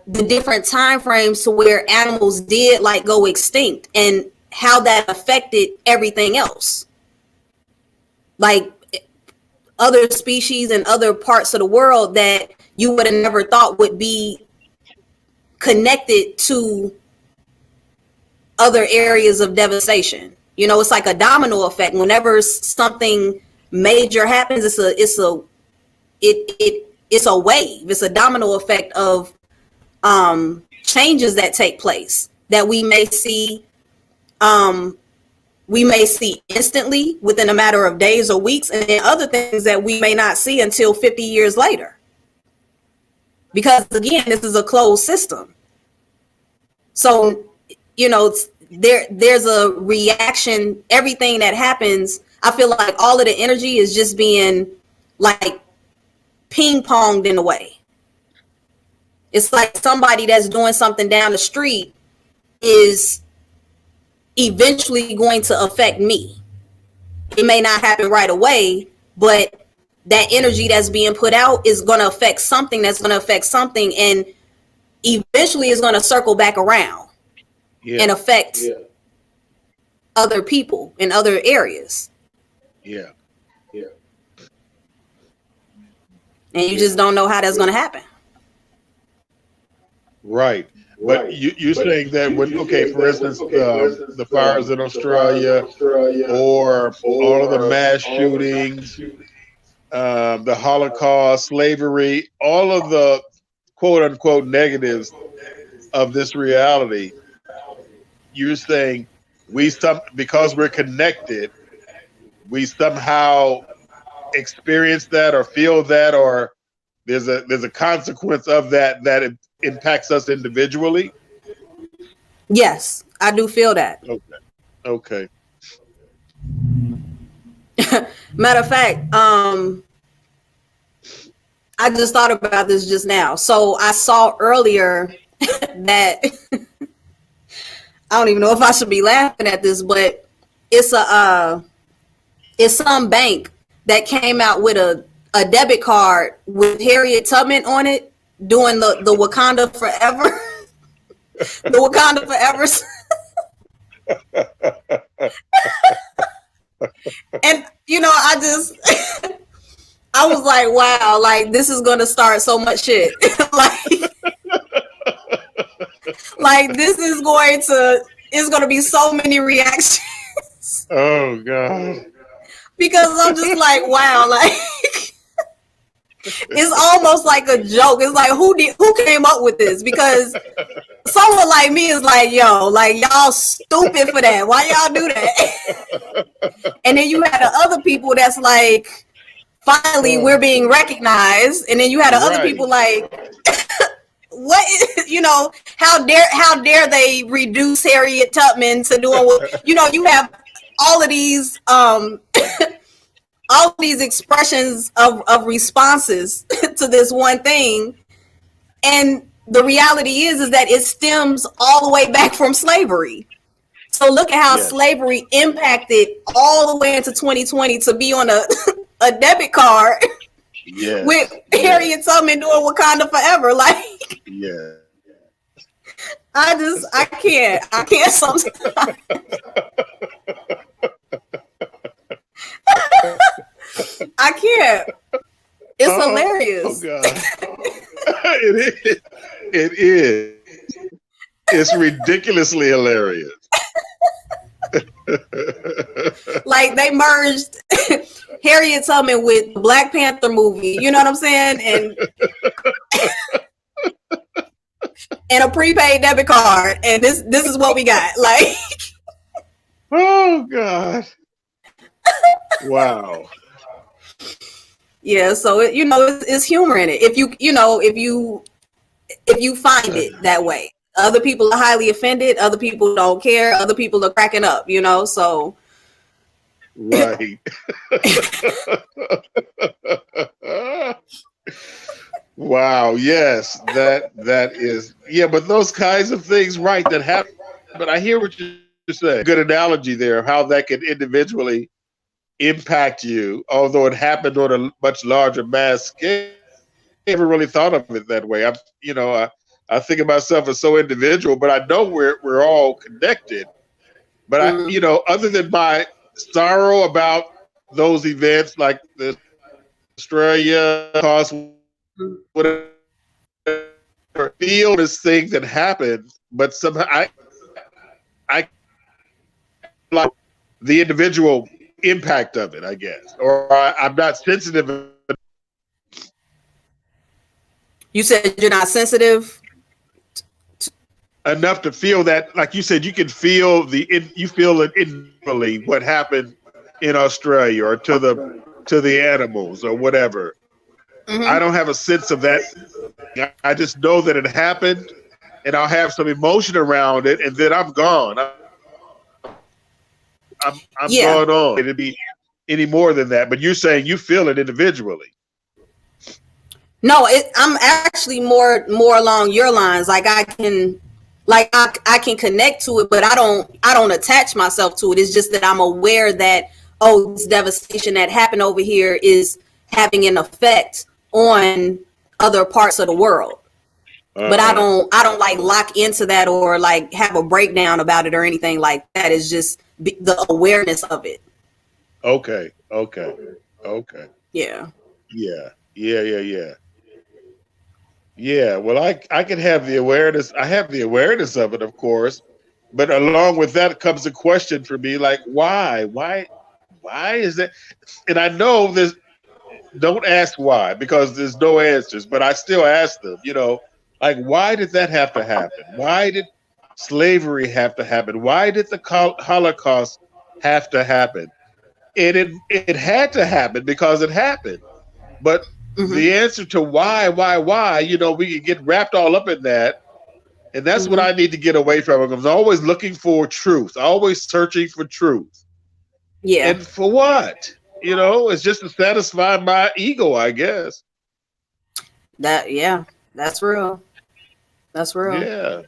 the different time frames to where animals did like go extinct, and how that affected everything else. Like other species and other parts of the world that you would have never thought would be connected to other areas of devastation. It's like a domino effect. Whenever something major happens, it's a wave. It's a domino effect of changes that take place that we may see instantly within a matter of days or weeks, and then other things that we may not see until 50 years later. Because again, this is a closed system. So, there's a reaction. Everything that happens, I feel like all of the energy is just being like ping-ponged in a way. It's like somebody that's doing something down the street is eventually going to affect me. It may not happen right away, but that energy that's being put out is going to affect something that's going to affect something, and eventually is going to circle back around and affect other people in other areas. Yeah. And you just don't know how that's going to happen. Right. But you're saying that for instance, the fires in Australia, or all of the mass shootings, the Holocaust, slavery, all of the quote unquote negatives of this reality, you're saying because we're connected, we somehow experience that or feel that, or there's a consequence of that it impacts us individually? Yes, I do feel that. Okay. Matter of fact, I just thought about this just now. So I saw earlier that I don't even know if I should be laughing at this, but it's some bank that came out with a debit card with Harriet Tubman on it, doing the Wakanda Forever. The Wakanda Forever. And I was like, wow, like this is gonna start so much shit. like this is it's gonna be so many reactions. Oh God. Because I'm just like, wow, like it's almost like a joke. It's like, who came up with this? Because someone like me is like, yo, like y'all stupid for that. Why y'all do that? And then you had the other people that's like, finally we're being recognized. And then you had the other people like, what is, how dare they reduce Harriet Tubman to doing what, you have all of these expressions of responses to this one thing. And the reality is that it stems all the way back from slavery. So look at how slavery impacted all the way into 2020 to be on a debit card with Harriet Tubman doing Wakanda Forever. Like, I can't sometimes. I can't. It's hilarious. Oh God. It is. It's ridiculously hilarious. Like they merged Harriet Tubman with the Black Panther movie. You know what I'm saying? And a prepaid debit card. And this is what we got. Like, oh God. Wow. Yeah, so it's humor in it. If you find it that way. Other people are highly offended, other people don't care, other people are cracking up, so right. Wow, yes, that is, but those kinds of things, right, that happen. But I hear what you're saying. Good analogy there, how that can individually impact you, although it happened on a much larger mass scale. I never really thought of it that way. I think of myself as so individual, but I know we're all connected. But other than my sorrow about those events, like the Australia cost, whatever, feel this thing that happened, but somehow I like the individual impact of it, I guess, or I'm not sensitive. You said you're not sensitive enough to feel that, like you said, you can feel you feel it inwardly what happened in Australia or to the animals or whatever. Mm-hmm. I don't have a sense of that. I just know that it happened, and I'll have some emotion around it, and then I'm gone. I'm gone on. It'd be any more than that. But you're saying you feel it individually. No, I'm actually more along your lines. Like I can connect to it, but I don't attach myself to it. It's just that I'm aware that this devastation that happened over here is having an effect on other parts of the world. But I don't like lock into that or like have a breakdown about it or anything like that. It's just the awareness of it. Okay. Yeah. Yeah, well, I can have the awareness. I have the awareness of it, of course, but along with that comes a question for me, like, why is that? And I know there's, don't ask why, because there's no answers, but I still ask them, like, why did that have to happen? Why did slavery have to happen? Why did the Holocaust have to happen? And it had to happen because it happened, but the answer to why, we can get wrapped all up in that. And that's what I need to get away from. I'm always looking for truth, always searching for truth. Yeah. And for what? It's just to satisfy my ego, I guess. That's real. That's real. Yeah.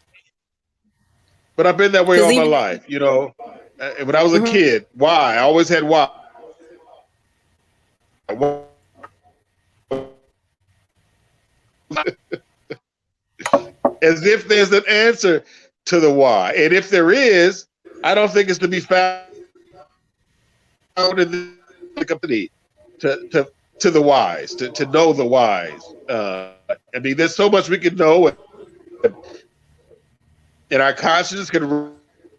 But I've been that way all my life, when I was a kid. Why? I always had why. As if there's an answer to the why, and if there is, I don't think it's to be found in the company to the whys, to know the whys. I mean, there's so much we can know, and our consciousness can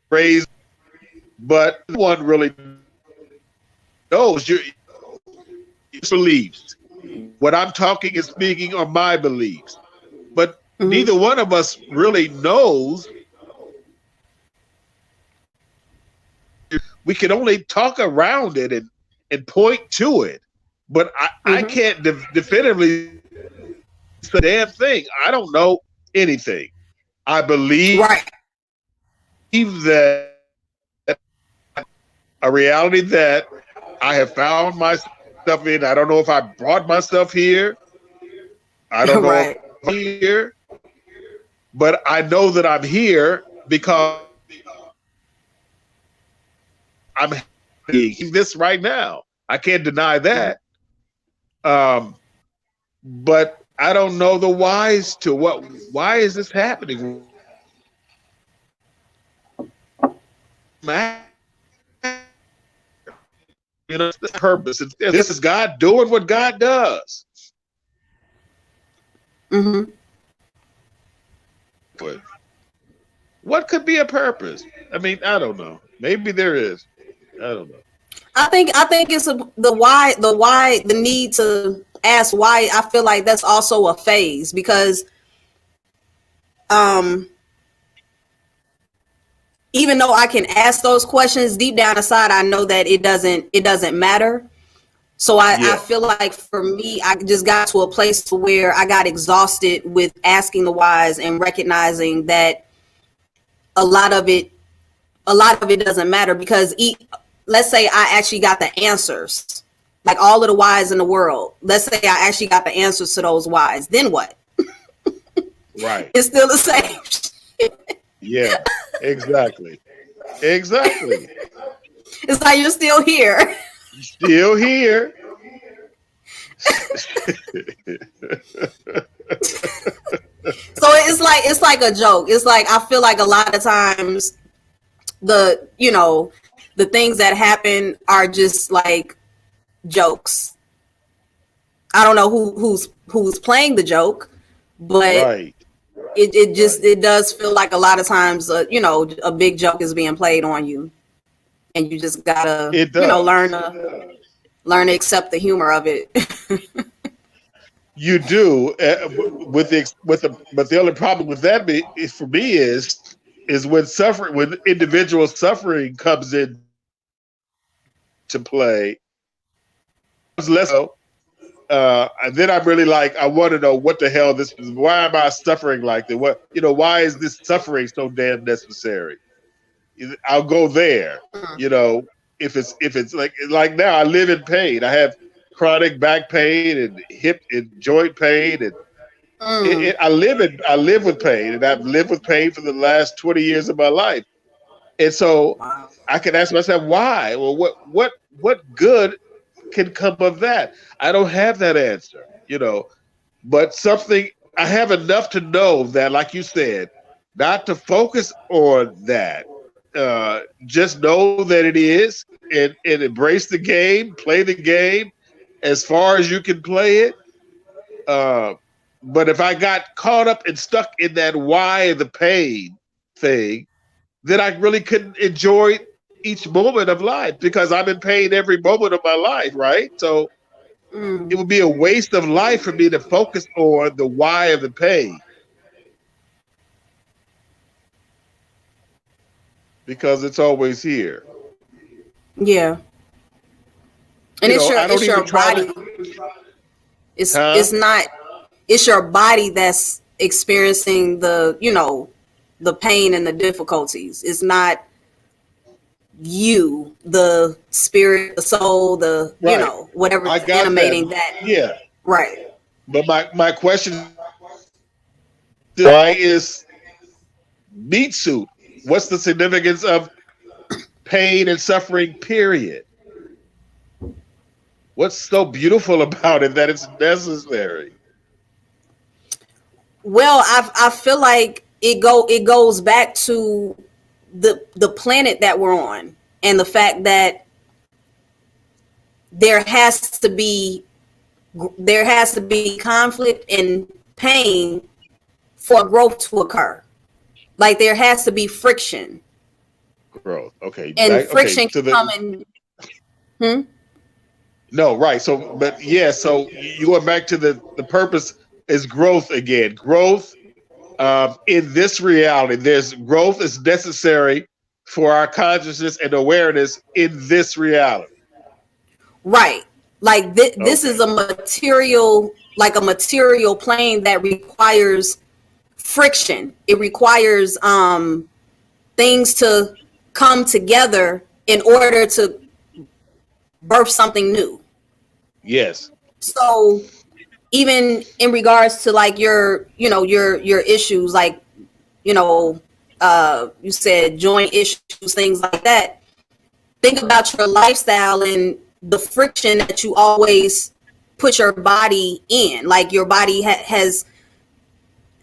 raise, but no one really knows your beliefs. What I'm talking and speaking are my beliefs. But neither one of us really knows. We can only talk around it and point to it, but I can't definitively say a damn thing. I don't know anything. I believe that a reality that I have found myself in. I don't know if I brought myself here. I don't know if I'm here, but I know that I'm here because I'm doing this right now. I can't deny that. But I don't know the whys to what. Why is this happening? You know, the purpose. This is God doing what God does. But what could be a purpose? I mean, I don't know. Maybe there is. I don't know. I think it's the need to ask why. I feel like that's also a phase because, even though I can ask those questions deep down inside, I know that it doesn't matter. So I feel like for me, I just got to a place to where I got exhausted with asking the whys and recognizing that a lot of it doesn't matter because let's say I actually got the answers, like all of the whys in the world. Let's say I actually got the answers to those whys. Then what? Right. It's still the same. Yeah, exactly. Exactly. It's like you're still here. Still here. So it's like a joke. It's like I feel like a lot of times the things that happen are just like jokes. I don't know who's playing the joke, but it does feel like a lot of times a big joke is being played on you, and you just gotta learn to accept the humor of it. You do, but the only problem with that for me is when individual suffering comes in to play. Less so, and then I'm really like, I want to know what the hell this is. Why am I suffering like that? Why is this suffering so damn necessary? I'll go there. If it's like now, I live in pain. I have chronic back pain and hip and joint pain, and I live with pain, and I've lived with pain for the last 20 years of my life. And so I can ask myself, why? Well, what good can come of that? I don't have that answer, but something I have enough to know that, like you said, not to focus on that. Just know that it is, and embrace the game, play the game as far as you can play it. But if I got caught up and stuck in that why of the pain thing, then I really couldn't enjoy each moment of life because I'm in pain every moment of my life, right? So it would be a waste of life for me to focus on the why of the pain. Because it's always here. Yeah. And it's your body. It's your body that's experiencing the pain and the difficulties. It's not you, the spirit, the soul, whatever's animating that. Yeah. Right. But my question is, why is meat suit? What's the significance of pain and suffering, period? What's so beautiful about it that it's necessary? Well, I feel like it goes back to the planet that we're on and the fact that there has to be conflict and pain for growth to occur. Like there has to be friction. Growth. Okay. And friction coming. No, right. So, but yeah, so you going back to the purpose is growth again. Growth in this reality. There's growth is necessary for our consciousness and awareness in this reality. Right. Like this Okay. is a material, like a material plane that requires friction. It requires things to come together in order to birth something new. Yes. So even in regards to like your, you know, your issues, like, you know, you said joint issues, things like that. Think about your lifestyle and the friction that you always put your body in. Like your body has,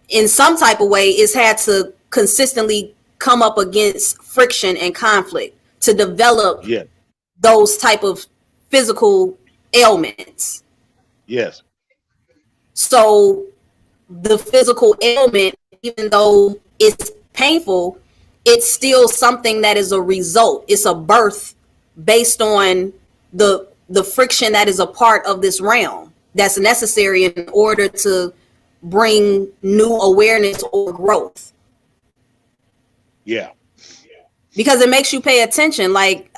in some type of way, is had to consistently come up against friction and conflict to develop Yes. those type of physical ailments. Yes. So the physical ailment, even though it's painful, it's still something that is a result. It's a birth based on the friction that is a part of this realm that's necessary in order to bring new awareness or growth. Yeah. Because it makes you pay attention. Like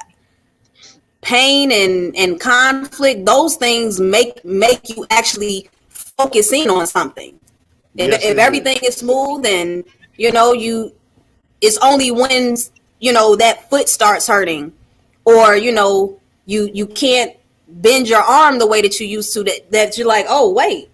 pain and conflict, those things make you actually focus in on something. If everything is smooth and you know it's only when you know that foot starts hurting, or you know you can't bend your arm the way that you used to, that you're like, oh wait,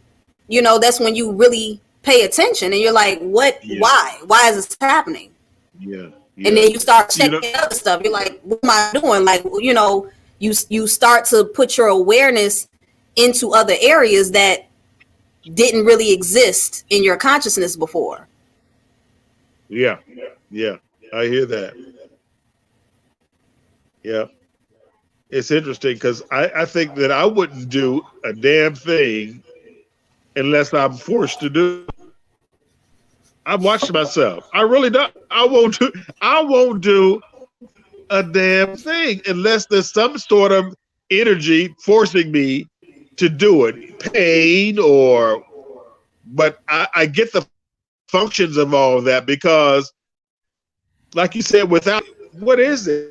you know, that's when you really pay attention and you're like, what? Why is this happening? Yeah. And then you start checking You know, other stuff. You're like, what am I doing? Like, you know, you start to put your awareness into other areas that didn't really exist in your consciousness before. yeah. Yeah. I hear that. Yeah. It's interesting because I think that I wouldn't do a damn thing unless I'm forced to do. I'm watching myself. I really don't. I won't do a damn thing unless there's some sort of energy forcing me to do it. Pain or, but I get the functions of all of that because, like you said, without, what is it?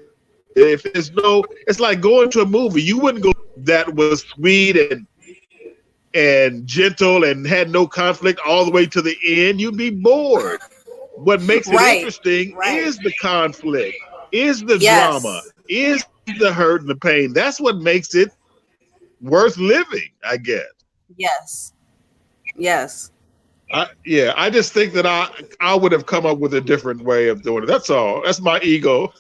If there's no, it's like going to a movie. You wouldn't go that was sweet and gentle and had no conflict all the way to the end. You'd be bored. What makes it interesting is the conflict, is the drama, is the hurt and the pain. That's what makes it worth living, I guess. Yes. Yes. I just think that I would have come up with a different way of doing it. That's all. That's my ego.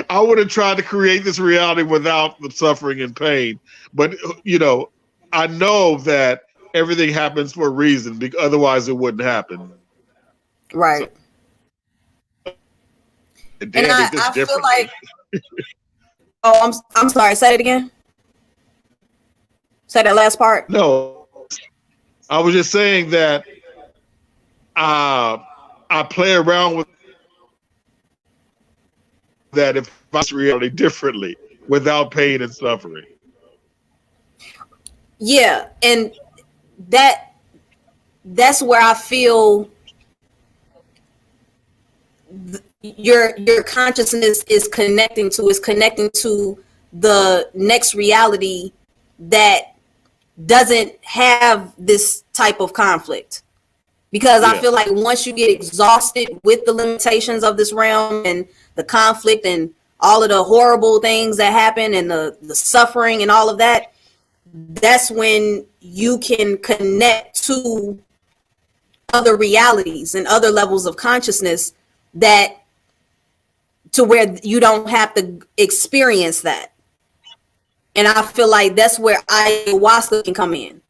I would have tried to create this reality without the suffering and pain. But, you know, I know that everything happens for a reason, because otherwise it wouldn't happen. Right. So, and I feel like, oh, I'm sorry. Say it again. Say that last part. No, I was just saying that I play around with that if I see reality differently without pain and suffering. Yeah, and that's where I feel your consciousness is connecting to the next reality that doesn't have this type of conflict. Because I feel like once you get exhausted with the limitations of this realm and the conflict and all of the horrible things that happen and the suffering and all of that, that's when you can connect to other realities and other levels of consciousness, that to where you don't have to experience that. And I feel like that's where ayahuasca can come in.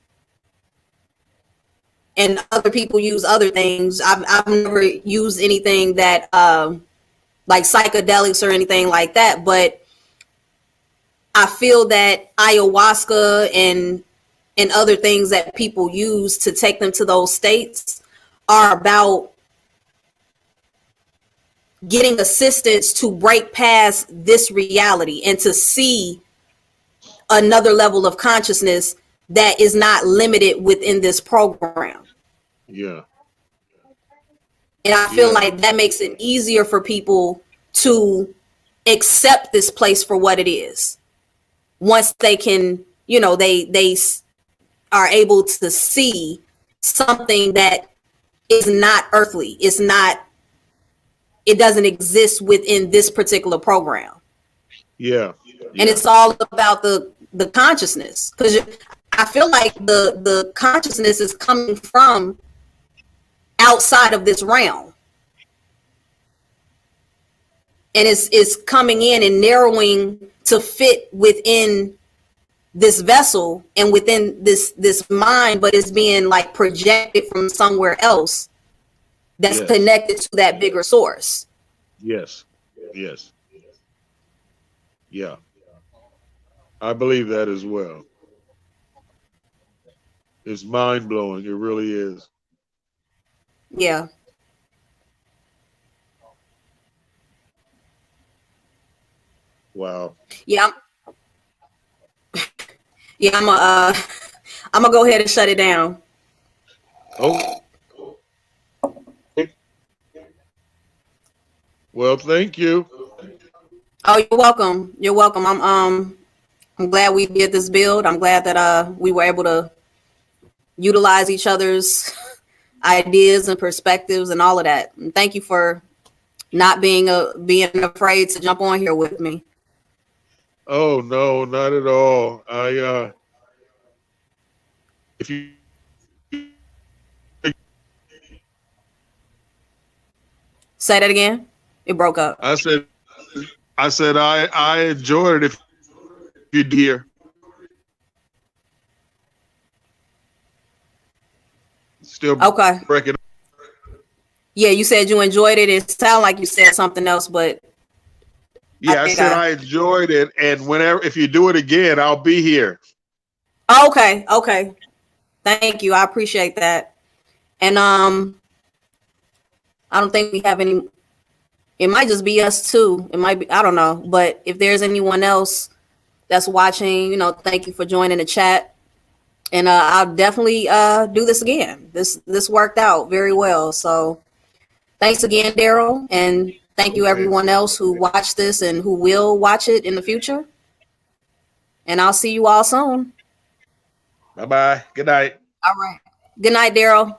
And other people use other things. I've never used anything that like psychedelics or anything like that, but I feel that ayahuasca and other things that people use to take them to those states are about getting assistance to break past this reality and to see another level of consciousness that is not limited within this program. Yeah. And I feel like that makes it easier for people to accept this place for what it is. Once they can, you know, they are able to see something that is not earthly. It's not, it doesn't exist within this particular program. Yeah. And it's all about the consciousness, because I feel like the consciousness is coming from outside of this realm, and it's coming in and narrowing to fit within this vessel and within this mind, but it's being like projected from somewhere else that's connected to that bigger source. Yes. Yes. Yeah. I believe that as well. It's mind blowing. It really is. Yeah. Wow. Yeah. Yeah. I'm gonna go ahead and shut it down. Oh. Well, thank you. Oh, you're welcome. You're welcome. I'm glad we did this build. I'm glad that we were able to utilize each other's ideas and perspectives and all of that. And thank you for not being afraid to jump on here with me. Oh no, not at all. If you say that again, it broke up. I said I enjoyed it. If you dear. Still okay. Breaking. Yeah, you said you enjoyed it. It sounded like you said something else, but yeah, I said I enjoyed it, and if you do it again, I'll be here. Okay. Thank you. I appreciate that. And I don't think we have any. It might just be us two. It might be, I don't know. But if there's anyone else that's watching, you know, thank you for joining the chat. And I'll definitely do this again. This worked out very well. So thanks again, Darryl. And thank you everyone else who watched this and who will watch it in the future. And I'll see you all soon. Bye-bye. Good night. All right. Good night, Darryl.